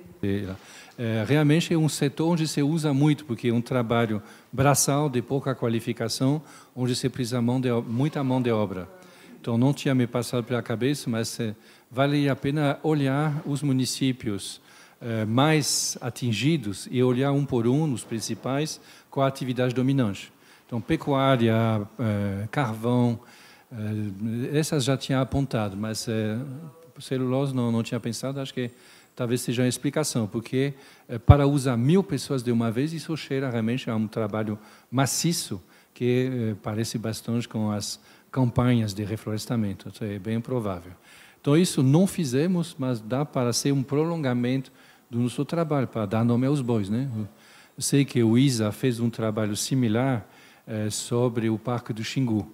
Realmente é um setor onde se usa muito, porque é um trabalho braçal, de pouca qualificação, onde se precisa muita mão de obra. Então, não tinha me passado pela cabeça, mas vale a pena olhar os municípios mais atingidos e olhar um por um, os principais, com a atividade dominante. Então, pecuária, carvão, essas já tinha apontado, mas celulose não tinha pensado, acho que talvez seja uma explicação, porque para usar 1.000 pessoas de uma vez, isso cheira realmente a um trabalho maciço, que parece bastante com as campanhas de reflorestamento. Então, é bem provável. Então, isso não fizemos, mas dá para ser um prolongamento do nosso trabalho, para dar nome aos bois, né? Eu sei que o ISA fez um trabalho similar sobre o Parque do Xingu.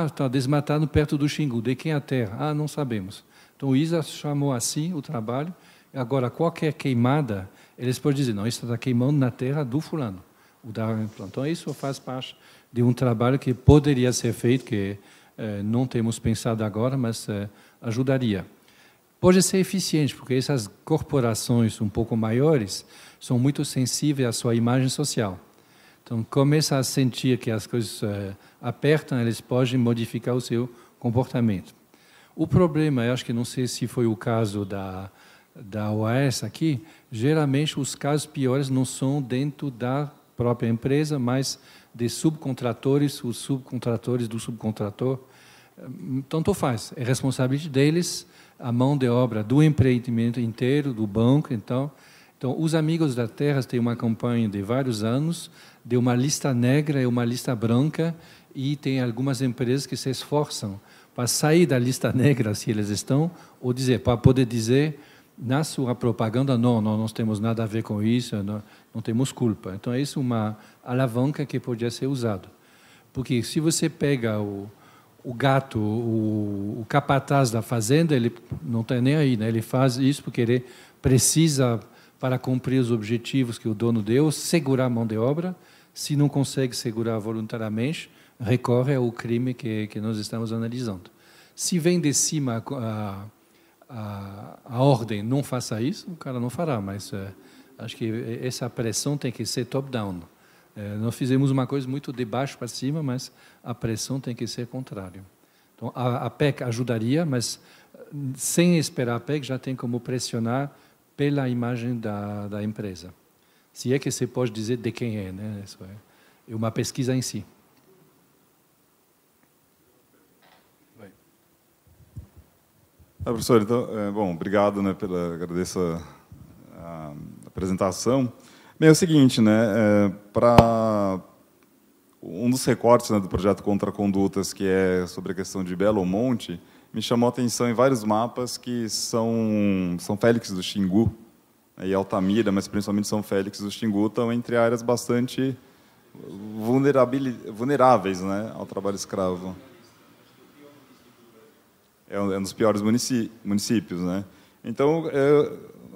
Está desmatado perto do Xingu. De quem é a terra? Não sabemos. Então, o ISA chamou assim o trabalho. Agora, qualquer queimada, eles podem dizer, não, isso está queimando na terra do fulano. Então, isso faz parte de um trabalho que poderia ser feito, que não temos pensado agora, mas ajudaria. Pode ser eficiente, porque essas corporações um pouco maiores são muito sensíveis à sua imagem social. Então, começa a sentir que as coisas apertam, eles podem modificar o seu comportamento. O problema, eu acho que não sei se foi o caso da OAS aqui, geralmente os casos piores não são dentro da própria empresa, mas de subcontratores, os subcontratores do subcontrator. Tanto faz, é responsabilidade deles, a mão de obra do empreendimento inteiro, do banco. Então, os Amigos da Terra têm uma campanha de vários anos, de uma lista negra e uma lista branca, e tem algumas empresas que se esforçam para sair da lista negra, se eles estão, ou para poder dizer na sua propaganda, não nós temos nada a ver com isso, não temos culpa. Então, é isso uma alavanca que podia ser usado. Porque se você pega o gato, o capataz da fazenda, ele não está nem aí, né? Ele faz isso porque ele precisa, para cumprir os objetivos que o dono deu, segurar a mão de obra. Se não consegue segurar voluntariamente, recorre ao crime que nós estamos analisando. Se vem de cima a ordem, não faça isso, o cara não fará, mas acho que essa pressão tem que ser top-down. Nós fizemos uma coisa muito de baixo para cima, mas a pressão tem que ser contrária. Então, a PEC ajudaria, mas sem esperar a PEC já tem como pressionar pela imagem da empresa. Se é que você pode dizer de quem é, né? Isso é uma pesquisa em si. Professor, então, bom, obrigado, né, agradeço a apresentação. Bem, é o seguinte, né, para um dos recortes, né, do projeto Contra Condutas, que é sobre a questão de Belo Monte, me chamou a atenção em vários mapas que São Félix do Xingu e Altamira, mas principalmente São Félix do Xingu, estão entre áreas bastante vulneráveis, né, ao trabalho escravo. É um dos piores municípios, né? Então,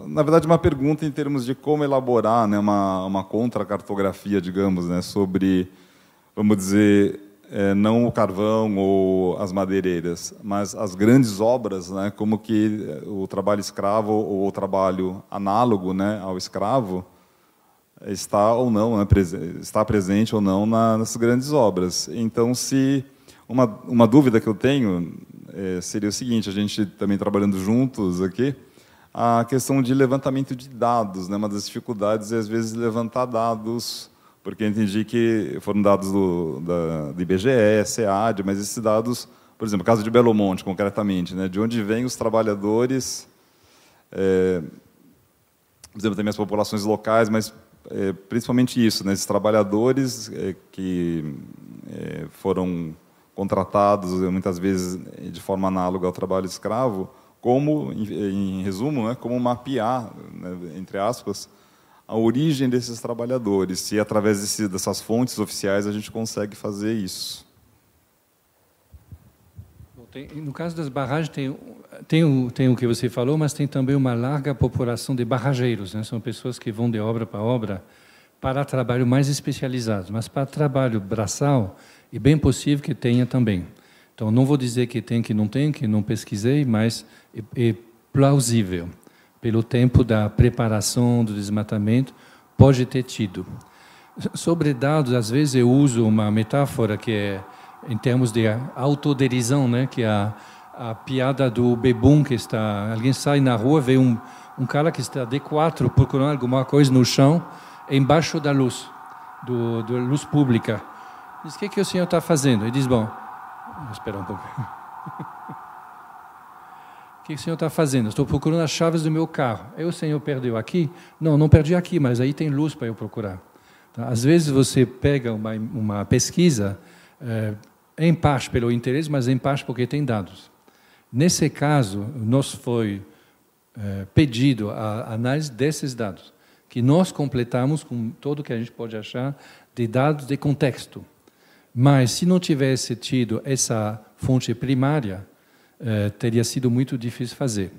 na verdade, uma pergunta em termos de como elaborar, né, uma contracartografia, digamos, né, sobre, vamos dizer, não o carvão ou as madeireiras, mas as grandes obras, né, como que o trabalho escravo ou o trabalho análogo, né, ao escravo está ou não, né, está presente ou não nas grandes obras. Então, se uma dúvida que eu tenho seria o seguinte: a gente também trabalhando juntos aqui, a questão de levantamento de dados, né? Uma das dificuldades é, às vezes, levantar dados, porque eu entendi que foram dados do IBGE, SEAD, mas esses dados, por exemplo, no caso de Belo Monte, concretamente, né? De onde vêm os trabalhadores, por exemplo, também as populações locais, mas principalmente isso, né? Esses trabalhadores que foram contratados, muitas vezes de forma análoga ao trabalho escravo, como, em resumo, né, como mapear, né, entre aspas, a origem desses trabalhadores, se através dessas fontes oficiais a gente consegue fazer isso. No caso das barragens, tem o que você falou, mas tem também uma larga população de barrageiros, né? São pessoas que vão de obra para obra para trabalho mais especializado, mas para trabalho braçal, é bem possível que tenha também. Então, não vou dizer que tem, que não pesquisei, mas é plausível. Pelo tempo da preparação, do desmatamento, pode ter tido. Sobre dados, às vezes eu uso uma metáfora que é, em termos de autoderisão, né, que é a piada do bebum que está... Alguém sai na rua, vê um cara que está de quatro procurando alguma coisa no chão, embaixo da luz, da luz pública. Diz: o que o senhor está fazendo? Ele diz: bom, vou esperar um pouco. O que o senhor está fazendo? Estou procurando as chaves do meu carro. Aí o senhor perdeu aqui? Não, não perdi aqui, mas aí tem luz para eu procurar. Então, às vezes você pega uma pesquisa, em parte pelo interesse, mas em parte porque tem dados. Nesse caso, nos foi pedido a análise desses dados, que nós completamos com tudo que a gente pode achar de dados de contexto. Mas, se não tivesse tido essa fonte primária, teria sido muito difícil fazer.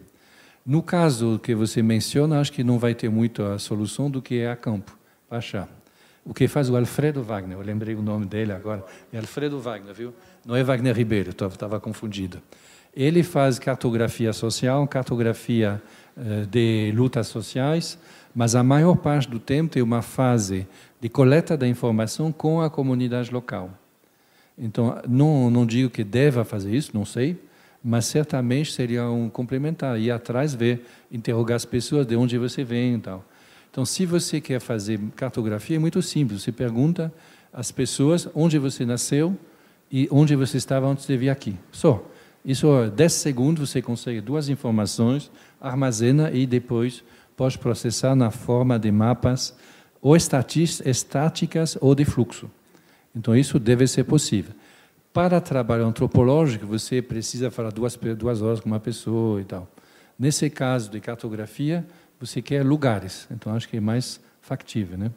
No caso que você menciona, acho que não vai ter muito a solução do que é a campo, para achar. O que faz o Alfredo Wagner, eu lembrei o nome dele agora, é Alfredo Wagner, viu? Não é Wagner Ribeiro, estava confundido. Ele faz cartografia social, cartografia de lutas sociais, mas a maior parte do tempo tem uma fase de coleta da informação com a comunidade local. Então, não digo que deva fazer isso, não sei, mas certamente seria um complementar. Ir atrás, ver, interrogar as pessoas de onde você vem e tal. Então, se você quer fazer cartografia, é muito simples. Você pergunta às pessoas onde você nasceu e onde você estava antes de vir aqui. Só. Isso, 10 segundos, você consegue 2 informações, armazena e depois pode processar na forma de mapas ou estáticas ou de fluxo. Então, isso deve ser possível. Para trabalho antropológico, você precisa falar 2 horas com uma pessoa e tal. Nesse caso de cartografia, você quer lugares. Então, acho que é mais factível, né?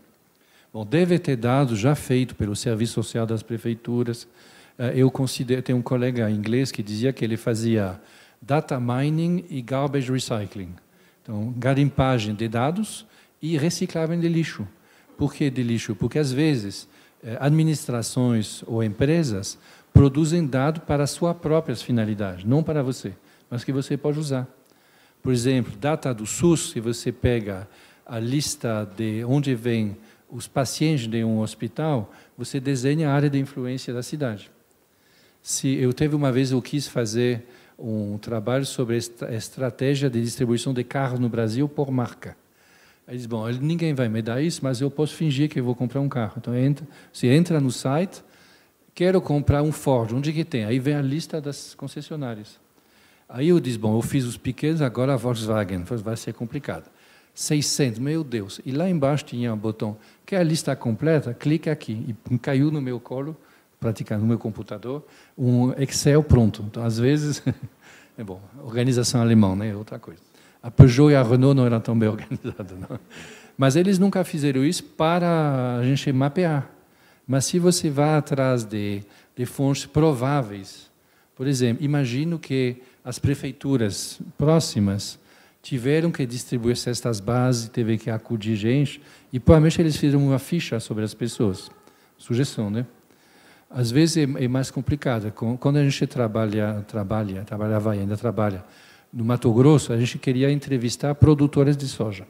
Bom, deve ter dados já feito pelo Serviço Social das Prefeituras. Eu tenho um colega inglês que dizia que ele fazia data mining e garbage recycling. Então, garimpagem de dados e reciclagem de lixo. Por que de lixo? Porque, às vezes, administrações ou empresas produzem dados para as suas próprias finalidades, não para você, mas que você pode usar. Por exemplo, data do SUS, se você pega a lista de onde vêm os pacientes de um hospital, você desenha a área de influência da cidade. Eu quis fazer um trabalho sobre a estratégia de distribuição de carros no Brasil por marca. Aí diz, bom, ninguém vai me dar isso, mas eu posso fingir que eu vou comprar um carro. Então, você entra no site, quero comprar um Ford, onde que tem? Aí vem a lista das concessionárias. Aí eu disse, bom, eu fiz os pequenos, agora a Volkswagen, vai ser complicado. 600, meu Deus. E lá embaixo tinha um botão, quer a lista completa? Clique aqui. E caiu no meu colo, praticamente no meu computador, um Excel pronto. Então, às vezes, é bom, organização alemã, né, é outra coisa. A Peugeot e a Renault não eram tão bem organizadas, não. Mas eles nunca fizeram isso para a gente mapear. Mas se você vai atrás de fontes prováveis, por exemplo, imagino que as prefeituras próximas tiveram que distribuir cestas básicas, teve que acudir gente, e provavelmente eles fizeram uma ficha sobre as pessoas. Sugestão, né? Às vezes é mais complicado. Quando a gente trabalhava e ainda trabalha no Mato Grosso, a gente queria entrevistar produtores de soja.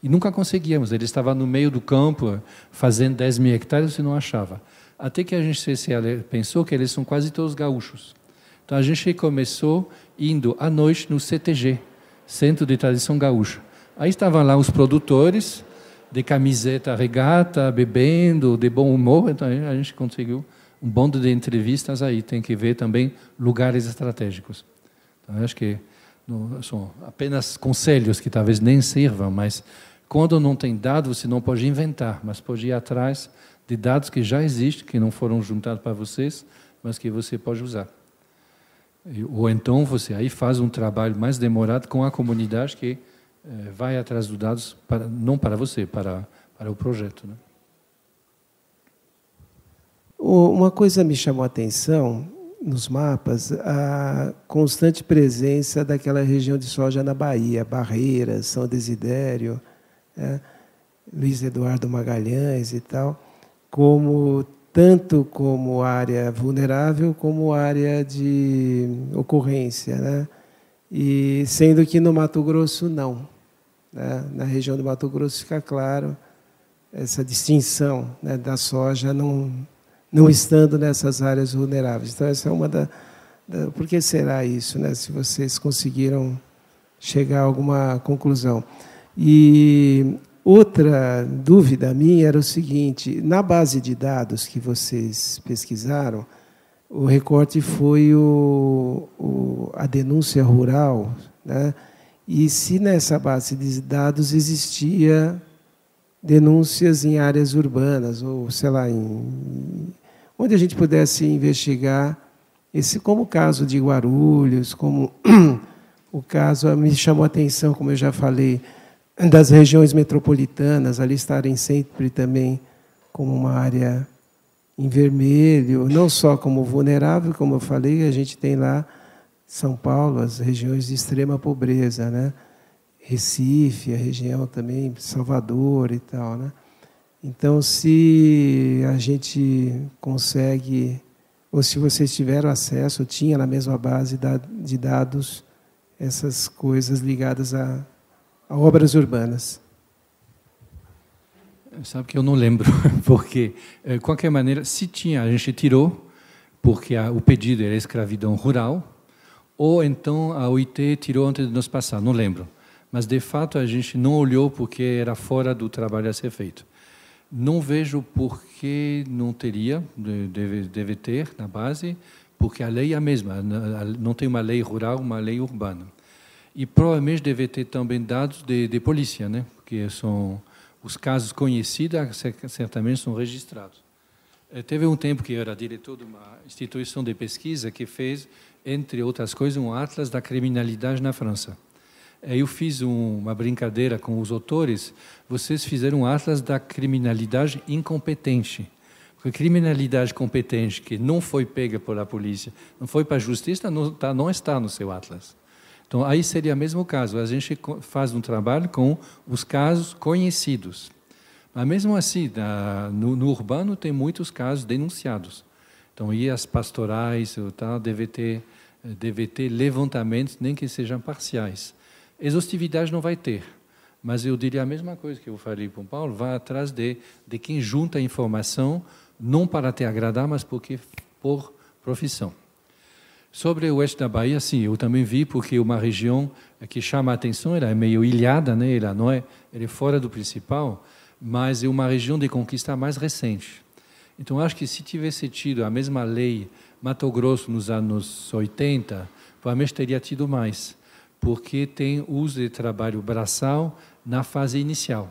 E nunca conseguíamos. Ele estava no meio do campo, fazendo 10 mil hectares, você não achava. Até que a gente pensou que eles são quase todos gaúchos. Então, a gente começou indo à noite no CTG, Centro de Tradição Gaúcha. Aí estavam lá os produtores, de camiseta regata, bebendo, de bom humor. Então, a gente conseguiu um bando de entrevistas aí. Tem que ver também lugares estratégicos. Então, acho que são apenas conselhos que talvez nem sirvam, mas quando não tem dados, você não pode inventar, mas pode ir atrás de dados que já existem, que não foram juntados para vocês, mas que você pode usar. Ou então você aí faz um trabalho mais demorado com a comunidade que vai atrás dos dados, não para você, para o projeto, né? Uma coisa me chamou a atenção nos mapas, a constante presença daquela região de soja na Bahia, Barreiras, São Desidério, Luiz Eduardo Magalhães e tal, tanto como área vulnerável como área de ocorrência, né? E sendo que no Mato Grosso não, né? Na região do Mato Grosso fica claro essa distinção, né, da soja não estando nessas áreas vulneráveis. Então, essa é uma por que será isso, né? Se vocês conseguiram chegar a alguma conclusão. E outra dúvida minha era o seguinte, na base de dados que vocês pesquisaram, o recorte foi a denúncia rural, né? E se nessa base de dados existia denúncias em áreas urbanas, ou, sei lá, onde a gente pudesse investigar, como o caso de Guarulhos, como o caso, me chamou a atenção, como eu já falei, das regiões metropolitanas, ali estarem sempre também como uma área em vermelho, não só como vulnerável, como eu falei, a gente tem lá São Paulo, as regiões de extrema pobreza, né? Recife, a região também, Salvador e tal, né? Então, se a gente consegue, ou se vocês tiveram acesso, tinha na mesma base de dados essas coisas ligadas a obras urbanas. Sabe que eu não lembro, porque, de qualquer maneira, se tinha, a gente tirou, porque o pedido era escravidão rural, ou então a OIT tirou antes de nos passar, não lembro. Mas, de fato, a gente não olhou porque era fora do trabalho a ser feito. Não vejo por que não teria, deve ter na base, porque a lei é a mesma, não tem uma lei rural, uma lei urbana. E provavelmente deve ter também dados de polícia, né? Porque são os casos conhecidos, certamente são registrados. Teve um tempo que eu era diretor de uma instituição de pesquisa que fez, entre outras coisas, um atlas da criminalidade na França. Eu fiz uma brincadeira com os autores, vocês fizeram um atlas da criminalidade incompetente. Porque criminalidade competente que não foi pega pela polícia, não foi para a justiça, não está no seu atlas. Então, aí seria o mesmo caso. A gente faz um trabalho com os casos conhecidos. Mas mesmo assim, no urbano tem muitos casos denunciados. Então, e as pastorais deve ter levantamentos, nem que sejam parciais. Exaustividade não vai ter, mas eu diria a mesma coisa que eu falei para o Paulo, vá atrás de quem junta informação, não para te agradar, mas porque por profissão. Sobre o oeste da Bahia, sim, eu também vi, porque é uma região que chama a atenção, ela é meio ilhada, né? Ela é fora do principal, mas é uma região de conquista mais recente. Então, acho que se tivesse tido a mesma lei Mato Grosso nos anos 80, provavelmente teria tido mais, porque tem uso de trabalho braçal na fase inicial,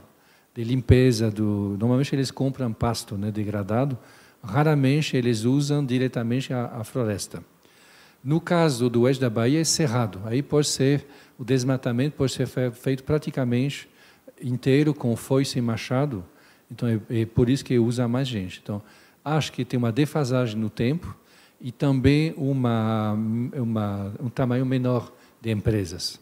de limpeza Normalmente eles compram pasto, né, degradado, raramente eles usam diretamente a floresta. No caso do oeste da Bahia, é cerrado. Aí o desmatamento pode ser feito praticamente inteiro com foice e machado. Então, é por isso que usa mais gente. Então, acho que tem uma defasagem no tempo e também um tamanho menor de empresas.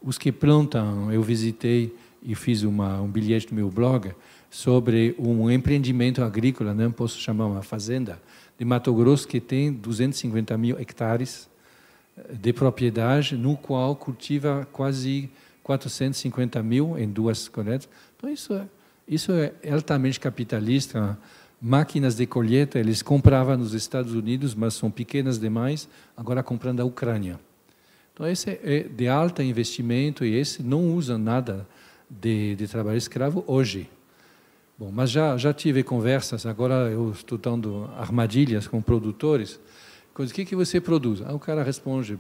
Os que plantam, eu visitei e fiz um bilhete no meu blog sobre um empreendimento agrícola, não posso chamar uma fazenda, de Mato Grosso, que tem 250 mil hectares de propriedade, no qual cultiva quase 450 mil em 2 colheitas. Então, isso é altamente capitalista. Máquinas de colheita, eles compravam nos Estados Unidos, mas são pequenas demais, agora comprando da Ucrânia. Então, esse é de alto investimento e esse não usa nada de trabalho escravo hoje. Bom, mas já tive conversas, agora eu estou dando armadilhas com produtores. O que você produz? O cara responde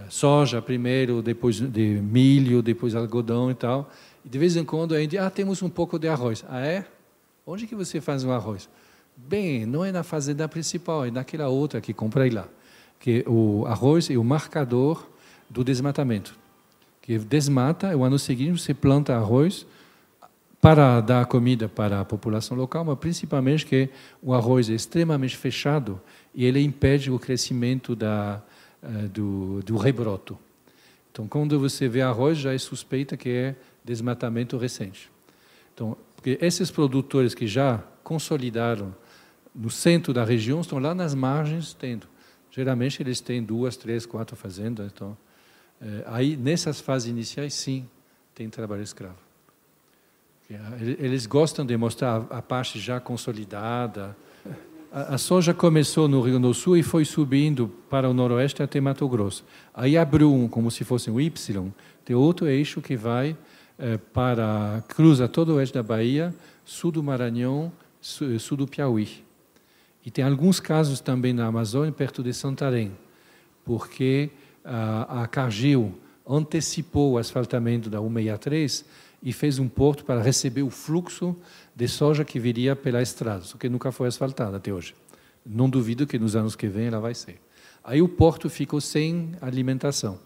soja primeiro, depois de milho, depois algodão e tal. E de vez em quando a gente temos um pouco de arroz. É? Onde que você faz o arroz? Bem, não é na fazenda principal, é naquela outra que comprei lá. Que o arroz é o marcador do desmatamento. Que desmata, o ano seguinte você planta arroz para dar comida para a população local, mas principalmente que o arroz é extremamente fechado e ele impede o crescimento do rebroto. Então, quando você vê arroz, já é suspeita que é desmatamento recente. Então, porque esses produtores que já consolidaram no centro da região estão lá nas margens tendo. Geralmente eles têm 2, 3, 4 fazendas. Então, aí nessas fases iniciais, sim, tem trabalho escravo. Eles gostam de mostrar a parte já consolidada. A soja começou no Rio Grande do Sul e foi subindo para o noroeste até Mato Grosso. Aí abriu como se fosse um Y, tem outro eixo que vai cruza todo o oeste da Bahia, sul do Maranhão, sul do Piauí. E tem alguns casos também na Amazônia, perto de Santarém, porque a Cargill antecipou o asfaltamento da 163 e fez um porto para receber o fluxo de soja que viria pela estrada, só que nunca foi asfaltada até hoje. Não duvido que nos anos que vêm ela vai ser. Aí o porto ficou sem alimentação.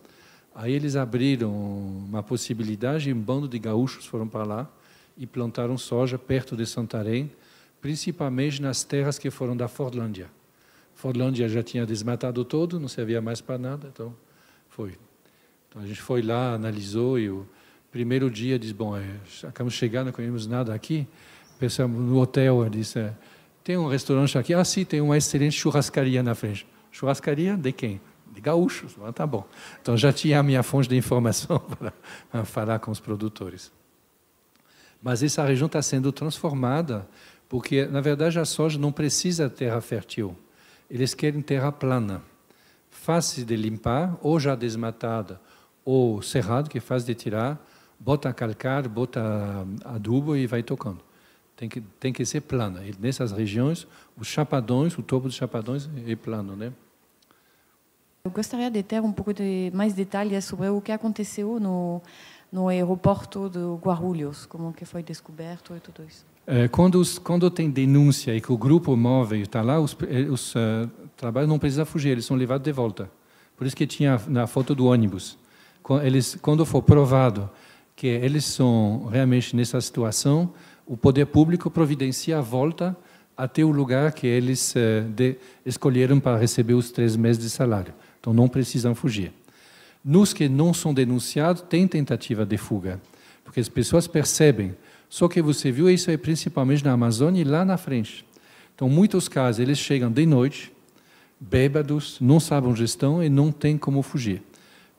Aí eles abriram uma possibilidade, um bando de gaúchos foram para lá e plantaram soja perto de Santarém, principalmente nas terras que foram da Fordlândia. Fordlândia já tinha desmatado todo, não servia mais para nada, então foi. Então a gente foi lá, analisou e o primeiro dia disse, bom, acabamos de chegar, não conhecemos nada aqui. Pensamos no hotel, disse, tem um restaurante aqui? Sim, tem uma excelente churrascaria na frente. Churrascaria de quem? De gaúchos. Tá bom. Então já tinha a minha fonte de informação para falar com os produtores. Mas essa região está sendo transformada porque, na verdade, a soja não precisa de terra fértil. Eles querem terra plana, fácil de limpar, ou já desmatada, ou cerrado, que é fácil de tirar, bota calcário, bota adubo e vai tocando. Tem que ser plana. E nessas regiões, os chapadões, o topo dos chapadões é plano, né? Eu gostaria de ter um pouco de mais detalhes sobre o que aconteceu no aeroporto de Guarulhos, como que foi descoberto e tudo isso. Quando tem denúncia e que o grupo móvel está lá, os trabalhos não precisam fugir, eles são levados de volta. Por isso que tinha na foto do ônibus. Quando for provado que eles são realmente nessa situação, o poder público providencia a volta até o lugar que eles escolheram para receber os 3 meses de salário. Então, não precisam fugir. Nos que não são denunciados, tem tentativa de fuga. porque as pessoas percebem. Só que você viu, isso é principalmente na Amazônia e lá na frente. Então, em muitos casos, eles chegam de noite, bêbados, não sabem gestão e não tem como fugir.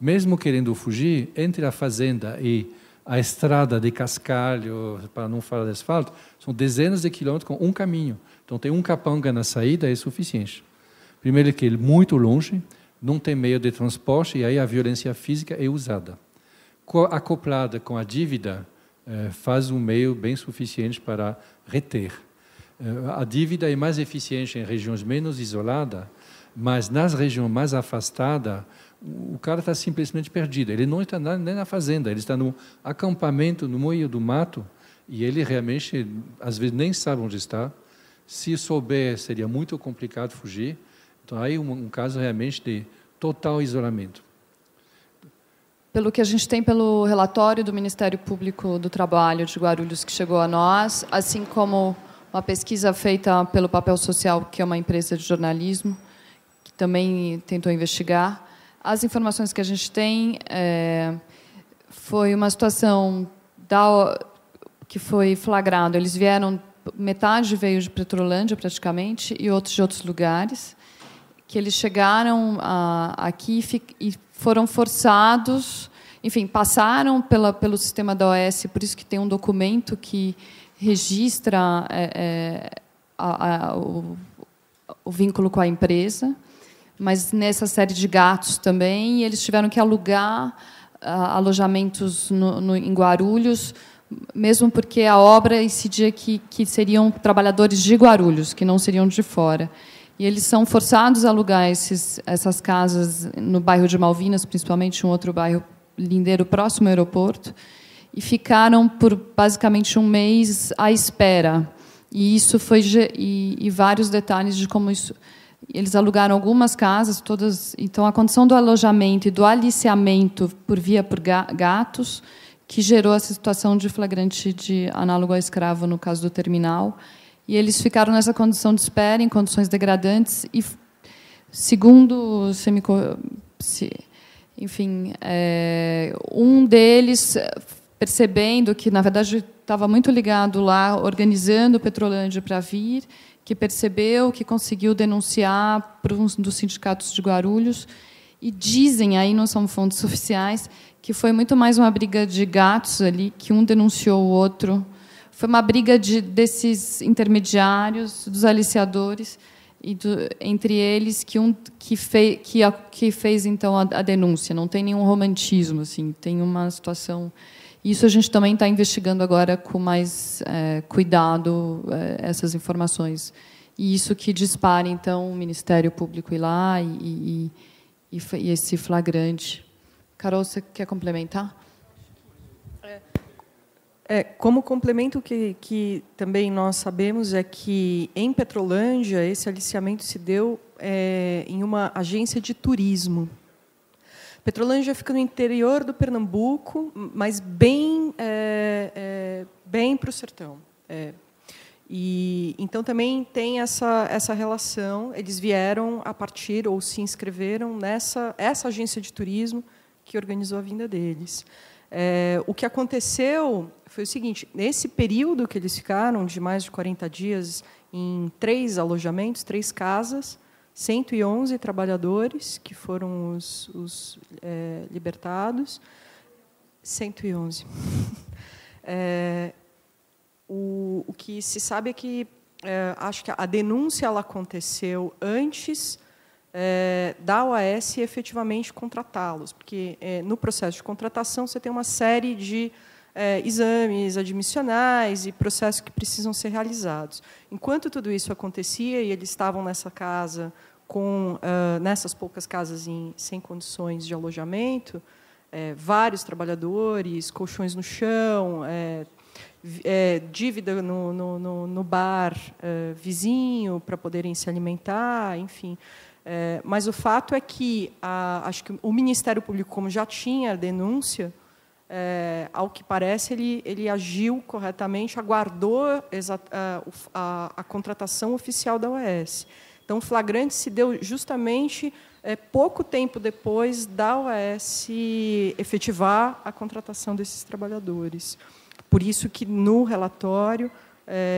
Mesmo querendo fugir, entre a fazenda e a estrada de cascalho, para não falar de asfalto, são dezenas de quilômetros com um caminho. Então, tem um capanga na saída, é suficiente. Primeiro que ele é muito longe, não tem meio de transporte, e aí a violência física é usada. Acoplada com a dívida, faz um meio bem suficiente para reter. A dívida é mais eficiente em regiões menos isoladas, mas nas regiões mais afastadas, o cara está simplesmente perdido. Ele não está nem na fazenda, ele está no acampamento, no meio do mato, e ele realmente, às vezes, nem sabe onde está. Se souber, seria muito complicado fugir. Então, aí um caso realmente de total isolamento. Pelo que a gente tem pelo relatório do Ministério Público do Trabalho de Guarulhos, que chegou a nós, assim como uma pesquisa feita pelo Papel Social, que é uma empresa de jornalismo, que também tentou investigar, as informações que a gente tem foi uma situação que foi flagrado. Eles vieram, metade veio de Petrolândia, praticamente, e outros de outros lugares, que eles chegaram aqui e foram forçados, enfim, passaram pelo sistema da OAS, por isso que tem um documento que registra o vínculo com a empresa, mas nessa série de gatos também, eles tiveram que alugar alojamentos em Guarulhos, mesmo porque a obra incidia que seriam trabalhadores de Guarulhos, que não seriam de fora. E eles são forçados a alugar essas casas no bairro de Malvinas, principalmente um outro bairro lindeiro próximo ao aeroporto, e ficaram por basicamente um mês à espera. E isso foi e vários detalhes de como isso. Eles alugaram algumas casas, todas. Então, a condição do alojamento e do aliciamento por gatos, que gerou essa situação de flagrante de análogo a escravo no caso do terminal. E eles ficaram nessa condição de espera, em condições degradantes, e, segundo enfim, um deles, percebendo que, na verdade, estava muito ligado lá, organizando o Petrolândia para vir, que percebeu, que conseguiu denunciar para um dos sindicatos de Guarulhos, e dizem, aí não são fontes oficiais, que foi muito mais uma briga de gatos ali, que um denunciou o outro. Foi uma briga desses intermediários, dos aliciadores, entre eles, que fez então a denúncia. Não tem nenhum romantismo, assim, tem uma situação. Isso a gente também está investigando agora com mais cuidado essas informações. E isso que dispara então o Ministério Público ir lá e esse flagrante. Carol, você quer complementar? Como complemento, que também nós sabemos é que, em Petrolândia, esse aliciamento se deu em uma agência de turismo. Petrolândia fica no interior do Pernambuco, mas bem para o sertão. E, então, também tem essa relação. Eles vieram a partir, ou se inscreveram, essa agência de turismo que organizou a vinda deles. O que aconteceu foi o seguinte: nesse período que eles ficaram, de mais de 40 dias, em 3 alojamentos, 3 casas, 111 trabalhadores, que foram os libertados. 111. O que se sabe é que, acho que a denúncia ela aconteceu antes da OAS efetivamente contratá-los, porque no processo de contratação você tem uma série de exames admissionais e processos que precisam ser realizados. Enquanto tudo isso acontecia e eles estavam nessa casa, nessas poucas casas sem condições de alojamento, vários trabalhadores, colchões no chão, dívida no bar vizinho para poderem se alimentar, enfim. Mas o fato é que acho que o Ministério Público, como já tinha denúncia, ao que parece, ele agiu corretamente, aguardou a contratação oficial da OAS. Então, o flagrante se deu justamente pouco tempo depois da OAS efetivar a contratação desses trabalhadores. Por isso que, no relatório,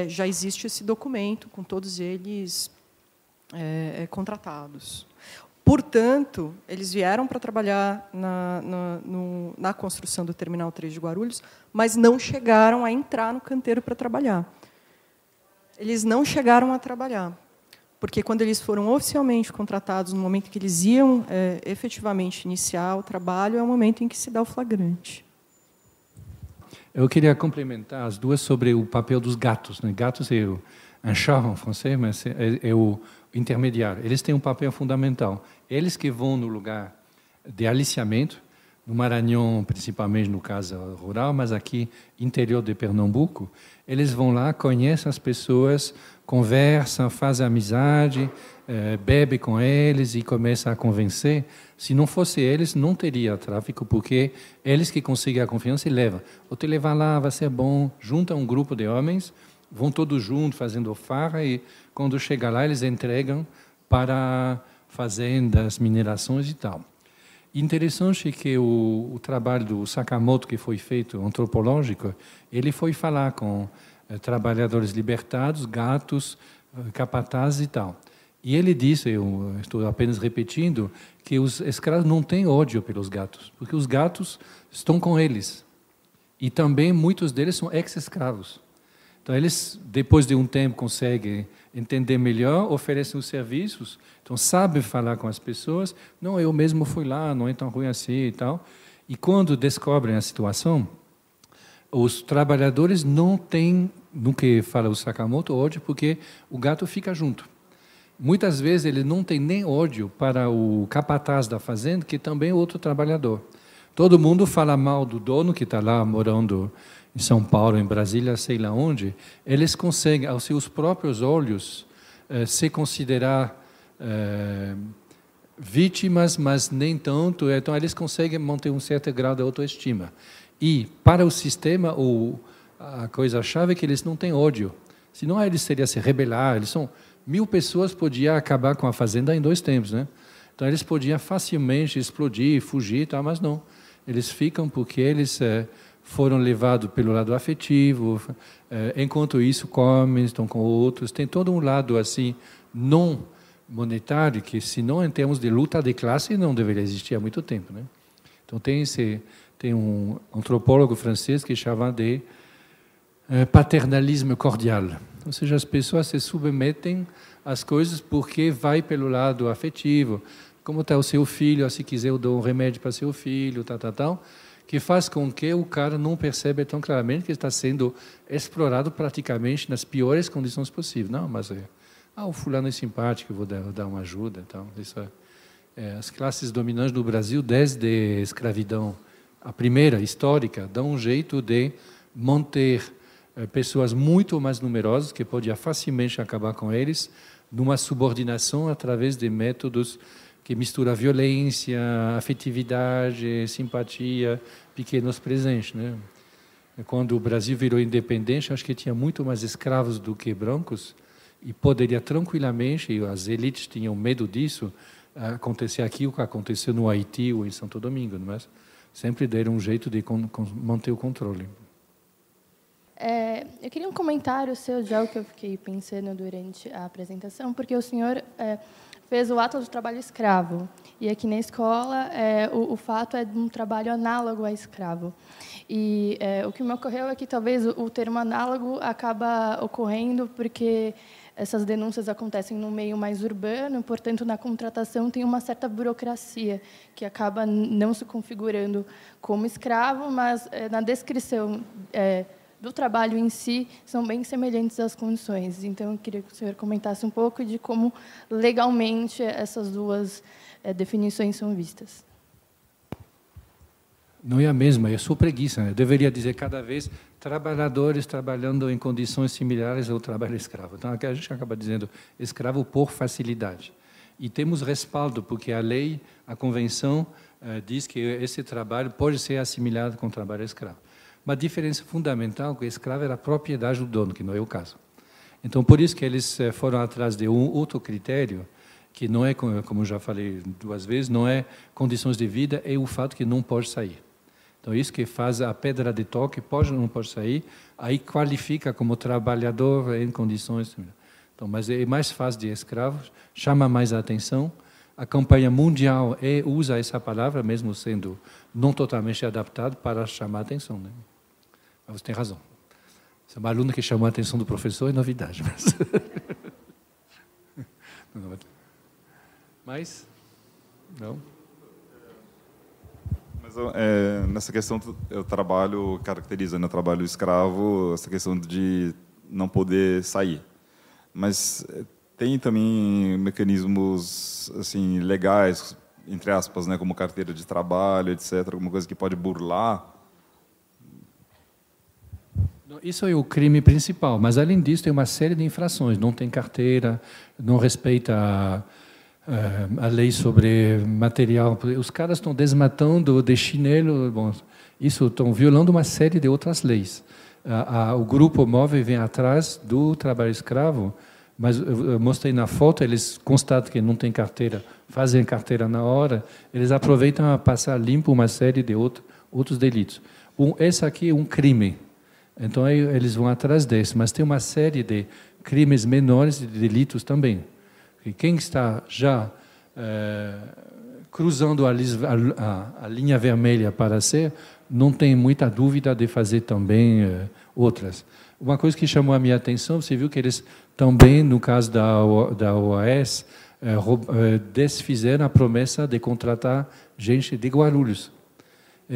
já existe esse documento com todos eles contratados. Portanto, eles vieram para trabalhar na construção do Terminal 3 de Guarulhos, mas não chegaram a entrar no canteiro para trabalhar. Eles não chegaram a trabalhar, porque, quando eles foram oficialmente contratados, no momento que eles iam efetivamente iniciar o trabalho, é o momento em que se dá o flagrante. Eu queria complementar as duas sobre o papel dos gatos, né? Gatos é un chat em francês, mas é o intermediário. Eles têm um papel fundamental. Eles que vão no lugar de aliciamento, no Maranhão, principalmente no caso rural, mas aqui, interior de Pernambuco, eles vão lá, conhecem as pessoas, conversam, fazem amizade, bebem com eles e começam a convencer. Se não fosse eles, não teria tráfico, porque eles que conseguem a confiança e levam. Vou te levar lá, vai ser bom. Junta um grupo de homens, vão todos juntos fazendo farra e, quando chega lá, eles entregam para fazendas, minerações e tal. Interessante é que o trabalho do Sakamoto, que foi feito, antropológico, ele foi falar com trabalhadores libertados, gatos, capatazes e tal. E ele disse, eu estou apenas repetindo, que os escravos não têm ódio pelos gatos, porque os gatos estão com eles. E também muitos deles são ex-escravos. Então, eles, depois de um tempo, conseguem entender melhor, oferecem os serviços, então sabem falar com as pessoas. Não, eu mesmo fui lá, não é tão ruim assim e tal. E quando descobrem a situação, os trabalhadores não têm, no que fala o Sakamoto, ódio, porque o gato fica junto. Muitas vezes ele não tem nem ódio para o capataz da fazenda, que também é outro trabalhador. Todo mundo fala mal do dono, que está lá morando em São Paulo, em Brasília, sei lá onde. Eles conseguem, aos seus próprios olhos, se considerar vítimas, mas nem tanto. Então, eles conseguem manter um certo grau de autoestima. E, para o sistema, a coisa-chave é que eles não têm ódio. Senão, eles seriam se rebelar. Eles são 1000 pessoas, podiam acabar com a fazenda em 2 tempos, né? Então, eles podiam facilmente explodir, fugir, tá? Mas não. Eles ficam porque eles foram levados pelo lado afetivo, enquanto isso comem, estão com outros. Tem todo um lado assim não monetário que, se não em termos de luta de classe, não deveria existir há muito tempo, né? Então tem um antropólogo francês que chama de paternalismo cordial. Ou seja, as pessoas se submetem às coisas porque vai pelo lado afetivo. Como está o seu filho, se quiser eu dou um remédio para seu filho, tal, que faz com que o cara não perceba tão claramente que está sendo explorado praticamente nas piores condições possíveis. Não, mas o fulano é simpático, eu vou dar uma ajuda. Então, isso as classes dominantes do Brasil, desde a escravidão, a primeira, histórica, dão um jeito de manter pessoas muito mais numerosas, que podia facilmente acabar com eles, numa subordinação através de métodos que mistura violência, afetividade, simpatia, pequenos presentes, né? Quando o Brasil virou independente, acho que tinha muito mais escravos do que brancos, e poderia tranquilamente, e as elites tinham medo disso, acontecer aqui o que aconteceu no Haiti ou em Santo Domingo, mas sempre deram um jeito de manter o controle. Eu queria um comentário seu, já o que eu fiquei pensando durante a apresentação, porque o senhor fez o ato do trabalho escravo, e aqui na escola o fato é de um trabalho análogo a escravo. E o que me ocorreu é que talvez o termo análogo acaba ocorrendo porque essas denúncias acontecem no meio mais urbano, portanto, na contratação tem uma certa burocracia que acaba não se configurando como escravo, mas na descrição do trabalho em si são bem semelhantes às condições. Então, eu queria que o senhor comentasse um pouco de como, legalmente, essas duas definições são vistas. Não é a mesma, é só preguiça. Eu deveria dizer cada vez trabalhadores trabalhando em condições similares ao trabalho escravo. Então, aqui a gente acaba dizendo escravo por facilidade. E temos respaldo, porque a lei, a convenção, diz que esse trabalho pode ser assimilado com o trabalho escravo. Uma diferença fundamental é que o escravo era a propriedade do dono, que não é o caso. Então, por isso que eles foram atrás de um outro critério, que não é, como já falei 2 vezes, não é condições de vida, é o fato que não pode sair. Então, isso que faz a pedra de toque, pode ou não pode sair, aí qualifica como trabalhador em condições... Então, mas é mais fácil de escravos, chama mais a atenção. A campanha mundial usa essa palavra, mesmo sendo não totalmente adaptado, para chamar a atenção. Né? Mas você tem razão. Essa é uma aluna que chamou a atenção do professor, é novidade. Mas não. Mas nessa questão, eu caracterizo no trabalho escravo essa questão de não poder sair. Mas tem também mecanismos assim legais, entre aspas, né, como carteira de trabalho, etc., alguma coisa que pode burlar. Isso é o crime principal, mas além disso tem uma série de infrações. Não tem carteira, não respeita a lei sobre material. Os caras estão desmatando de chinelo, bom, isso estão violando uma série de outras leis. O grupo móvel vem atrás do trabalho escravo, mas eu mostrei na foto, eles constatam que não tem carteira, fazem carteira na hora, eles aproveitam a passar limpo uma série de outros delitos. Esse aqui é um crime. Então, aí, eles vão atrás desse, mas tem uma série de crimes menores e de delitos também. E quem está já cruzando a linha vermelha para ser, não tem muita dúvida de fazer também outras. Uma coisa que chamou a minha atenção, você viu que eles também, no caso da OAS, desfizeram a promessa de contratar gente de Guarulhos.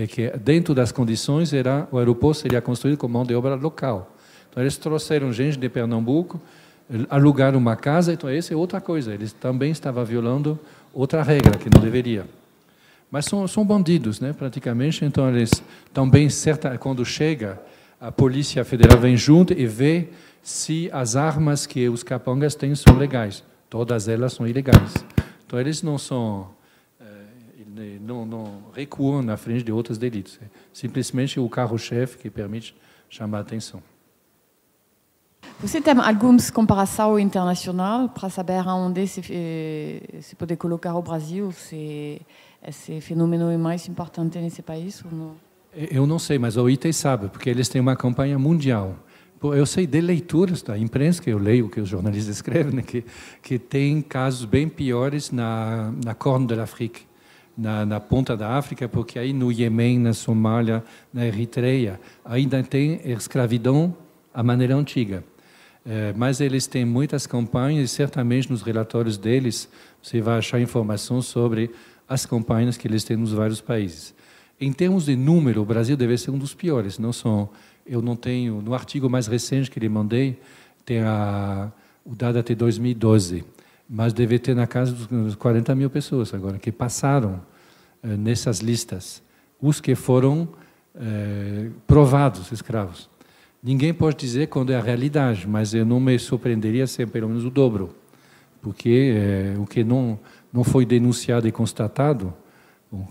Que dentro das condições o aeroporto seria construído com mão de obra local. Então eles trouxeram gente de Pernambuco, alugaram uma casa, então essa é outra coisa. Eles também estavam violando outra regra que não deveria. Mas são bandidos, né, praticamente. Então eles também quando chega a Polícia Federal vem junto e vê se as armas que os capangas têm são legais. Todas elas são ilegais. Então eles não recuam na frente de outros delitos. É simplesmente o carro-chefe que permite chamar a atenção. Você tem alguma comparação internacional para saber onde se pode colocar o Brasil? Se esse fenômeno é mais importante nesse país ou não? Eu não sei, mas o OIT sabe, porque eles têm uma campanha mundial. Eu sei de leituras da imprensa, que eu leio o que os jornalistas escrevem, né, que tem casos bem piores na Corne de l'Afrique. Na ponta da África, porque aí no Iêmen, na Somália, na Eritreia, ainda tem escravidão à maneira antiga. Mas eles têm muitas campanhas e certamente nos relatórios deles você vai achar informação sobre as campanhas que eles têm nos vários países. Em termos de número, o Brasil deve ser um dos piores. Eu não tenho, no artigo mais recente que lhe mandei, tem o dado até 2012. Mas deve ter na casa dos 40 mil pessoas agora, que passaram nessas listas. Os que foram provados escravos. Ninguém pode dizer quando é a realidade, mas eu não me surpreenderia ser pelo menos o dobro. Porque o que não foi denunciado e constatado,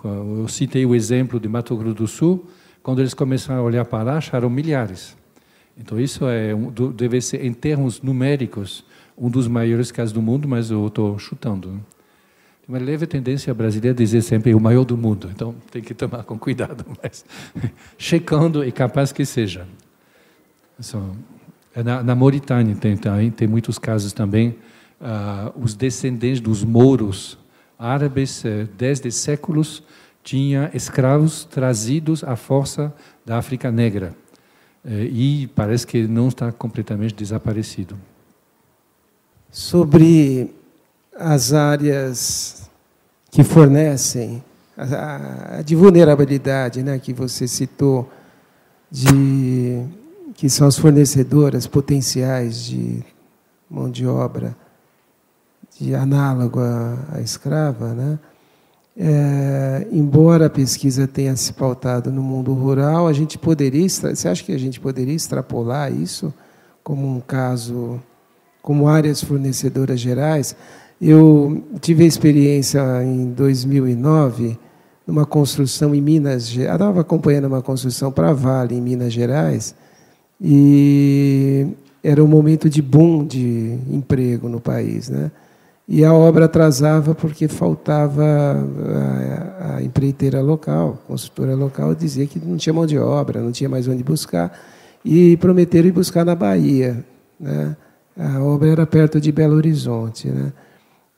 eu citei o exemplo de Mato Grosso do Sul, quando eles começaram a olhar para lá, acharam milhares. Então isso deve ser, em termos numéricos, um dos maiores casos do mundo, mas eu estou chutando. Tem uma leve tendência brasileira a dizer sempre o maior do mundo, então tem que tomar com cuidado, mas checando é capaz que seja. Na Mauritânia tem muitos casos também, os descendentes dos mouros árabes, desde séculos, tinham escravos trazidos à força da África Negra, e parece que não está completamente desaparecido. Sobre as áreas que fornecem de vulnerabilidade, né, que você citou, que são as fornecedoras potenciais de mão de obra de análogo à escrava, né? Embora a pesquisa tenha se pautado no mundo rural, você acha que a gente poderia extrapolar isso como um caso, como áreas fornecedoras gerais? Eu tive a experiência em 2009, numa construção em Minas Gerais, eu estava acompanhando uma construção para a Vale, em Minas Gerais, e era um momento de boom de emprego no país, né? E a obra atrasava porque faltava a empreiteira local, a construtora local, dizia que não tinha mão de obra, não tinha mais onde buscar, e prometeram ir buscar na Bahia, né? A obra era perto de Belo Horizonte, né?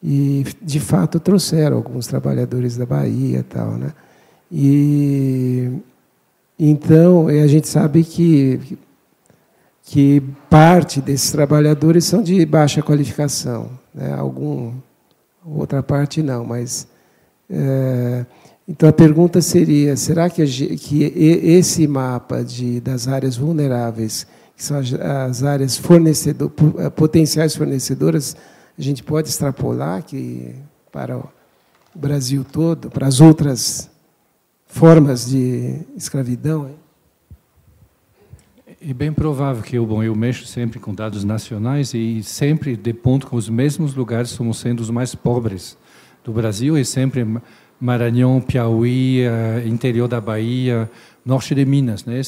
E, de fato, trouxeram alguns trabalhadores da Bahia e tal, né? E então a gente sabe que parte desses trabalhadores são de baixa qualificação, né? Outra parte não, mas então a pergunta seria: será que esse mapa das áreas vulneráveis, que são as áreas potenciais fornecedoras, a gente pode extrapolar para o Brasil todo, para as outras formas de escravidão? É bem provável que eu mexo sempre com dados nacionais e sempre deponto que os mesmos lugares somos sendo os mais pobres do Brasil, e sempre Maranhão, Piauí, interior da Bahia, norte de Minas, né?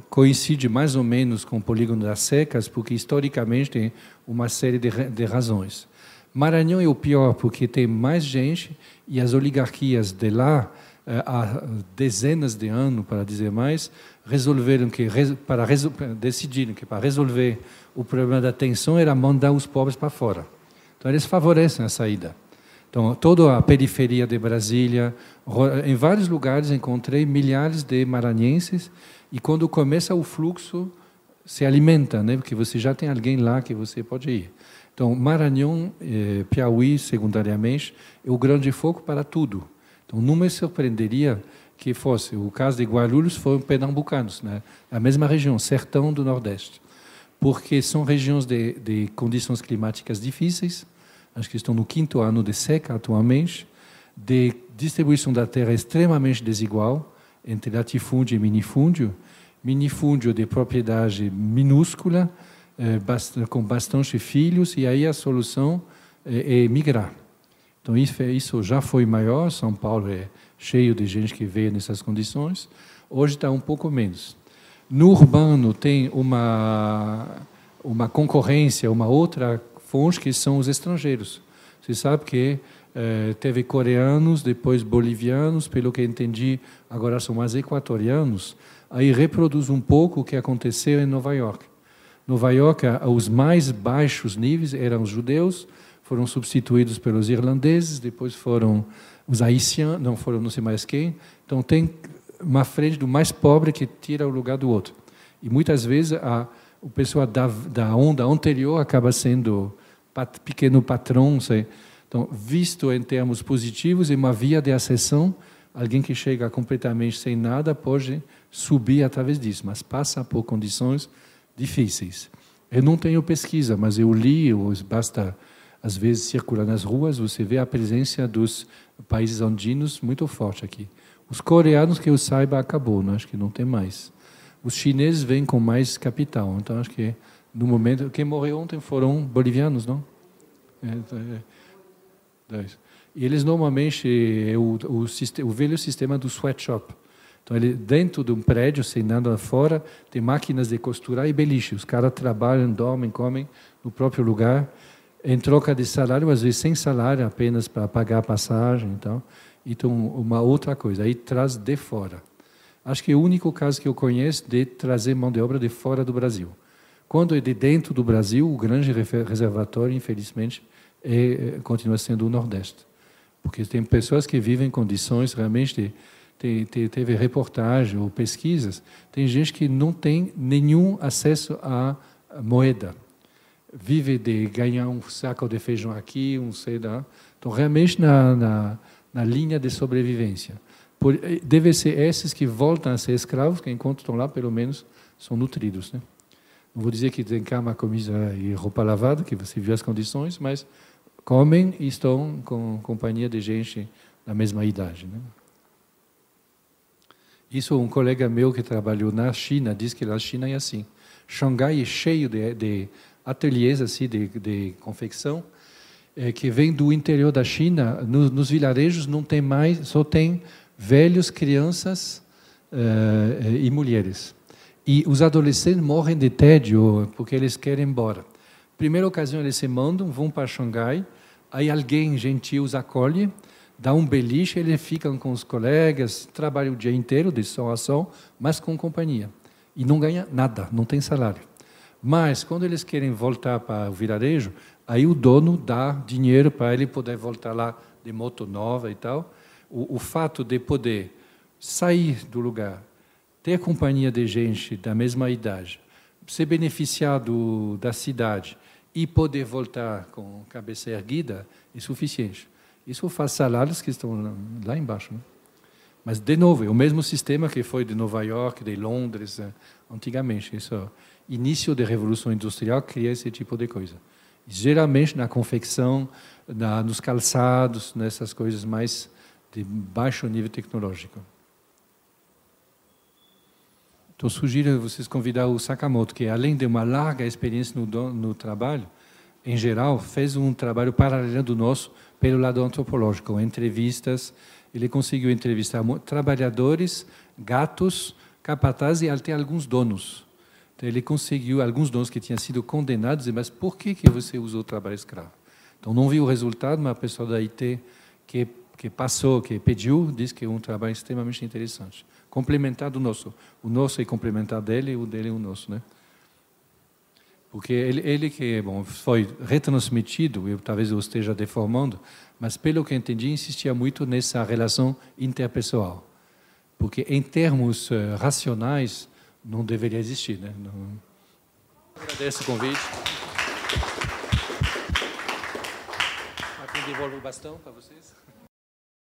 Coincide mais ou menos com o polígono das secas, porque historicamente tem uma série de razões. Maranhão é o pior, porque tem mais gente e as oligarquias de lá, há dezenas de anos, para dizer mais, decidiram que para resolver o problema da tensão era mandar os pobres para fora. Então, eles favorecem a saída. Então, toda a periferia de Brasília, em vários lugares encontrei milhares de maranhenses, e quando começa o fluxo, se alimenta, né? Porque você já tem alguém lá que você pode ir. Então, Maranhão, Piauí, secundariamente, é o grande foco para tudo. Então, não me surpreenderia que fosse o caso de Guarulhos, foram pernambucanos, né? A mesma região, sertão do Nordeste, porque são regiões de condições climáticas difíceis, acho que estão no 5º ano de seca atualmente, de distribuição da terra extremamente desigual, entre latifúndio e minifúndio de propriedade minúscula, com bastante filhos, e aí a solução é migrar. Então, isso já foi maior, São Paulo é cheio de gente que veio nessas condições, hoje está um pouco menos. No urbano tem uma concorrência, uma outra fonte, que são os estrangeiros. Você sabe que teve coreanos, depois bolivianos, pelo que entendi, agora são mais equatorianos, aí reproduz um pouco o que aconteceu em Nova York. Nova York, os mais baixos níveis eram os judeus, foram substituídos pelos irlandeses, depois foram os haitianos, não foram não sei mais quem. Então, tem uma frente do mais pobre que tira o lugar do outro. E, muitas vezes, o pessoal da onda anterior acaba sendo pequeno patrão. Então, visto em termos positivos, é uma via de acessão. Alguém que chega completamente sem nada pode subir através disso, mas passa por condições difíceis. Eu não tenho pesquisa, mas eu li, basta, às vezes, circular nas ruas, você vê a presença dos países andinos muito forte aqui. Os coreanos, que eu saiba, acabou, não? Acho que não tem mais. Os chineses vêm com mais capital, então acho que, no momento... Quem morreu ontem foram bolivianos, não? E eles, normalmente, o velho sistema do sweatshop. Então, dentro de um prédio, sem nada fora, tem máquinas de costurar e beliche. Os caras trabalham, dormem, comem no próprio lugar, em troca de salário, às vezes sem salário, apenas para pagar a passagem. Então, uma outra coisa, aí traz de fora. Acho que é o único caso que eu conheço de trazer mão de obra de fora do Brasil. Quando é de dentro do Brasil, o grande reservatório, infelizmente, continua sendo o Nordeste. Porque tem pessoas que vivem em condições realmente... Teve reportagem ou pesquisas, tem gente que não tem nenhum acesso à moeda. Vive de ganhar um saco de feijão aqui, sei lá. Então, realmente na linha de sobrevivência. Deve ser esses que voltam a ser escravos, que enquanto estão lá, pelo menos, são nutridos, né? Não vou dizer que tem cama, comida e roupa lavada, que você viu as condições, mas comem e estão com companhia de gente da mesma idade, né? Isso, um colega meu que trabalhou na China diz que na China é assim. Xangai é cheio de ateliês assim, de confecção, que vem do interior da China. Nos vilarejos não tem mais, só tem velhos, crianças e mulheres. E os adolescentes morrem de tédio porque eles querem ir embora. Primeira ocasião, eles se mandam, vão para Xangai, aí alguém gentil os acolhe, dá um beliche, eles ficam com os colegas, trabalham o dia inteiro, de som a som, mas com companhia. E não ganha nada, não tem salário. Mas, quando eles querem voltar para o vilarejo, aí o dono dá dinheiro para ele poder voltar lá de moto nova e tal. O fato de poder sair do lugar, ter companhia de gente da mesma idade, se beneficiar da cidade e poder voltar com a cabeça erguida é suficiente. Isso faz salários que estão lá embaixo, né? Mas, de novo, é o mesmo sistema que foi de Nova York, de Londres, antigamente. Isso, início da Revolução Industrial, cria esse tipo de coisa. Geralmente, na confecção, nos calçados, nessas coisas mais de baixo nível tecnológico. Então, sugiro vocês convidar o Sakamoto, que, além de uma larga experiência no trabalho, em geral, fez um trabalho paralelo do nosso, pelo lado antropológico, entrevistas. Ele conseguiu entrevistar trabalhadores, gatos, capatazes e até alguns donos. Então, ele conseguiu, alguns donos que tinham sido condenados, mas por que você usou o trabalho escravo? Então, não viu o resultado, mas a pessoa da IT que passou, que pediu, disse que é um trabalho extremamente interessante. Complementar do nosso. O nosso é complementar dele, o dele é o nosso, né? Porque ele que foi retransmitido, talvez eu esteja deformando, mas pelo que entendi, insistia muito nessa relação interpessoal. Porque em termos racionais, não deveria existir, né? Não... Agradeço o convite. Aqui devolvo o bastão para vocês.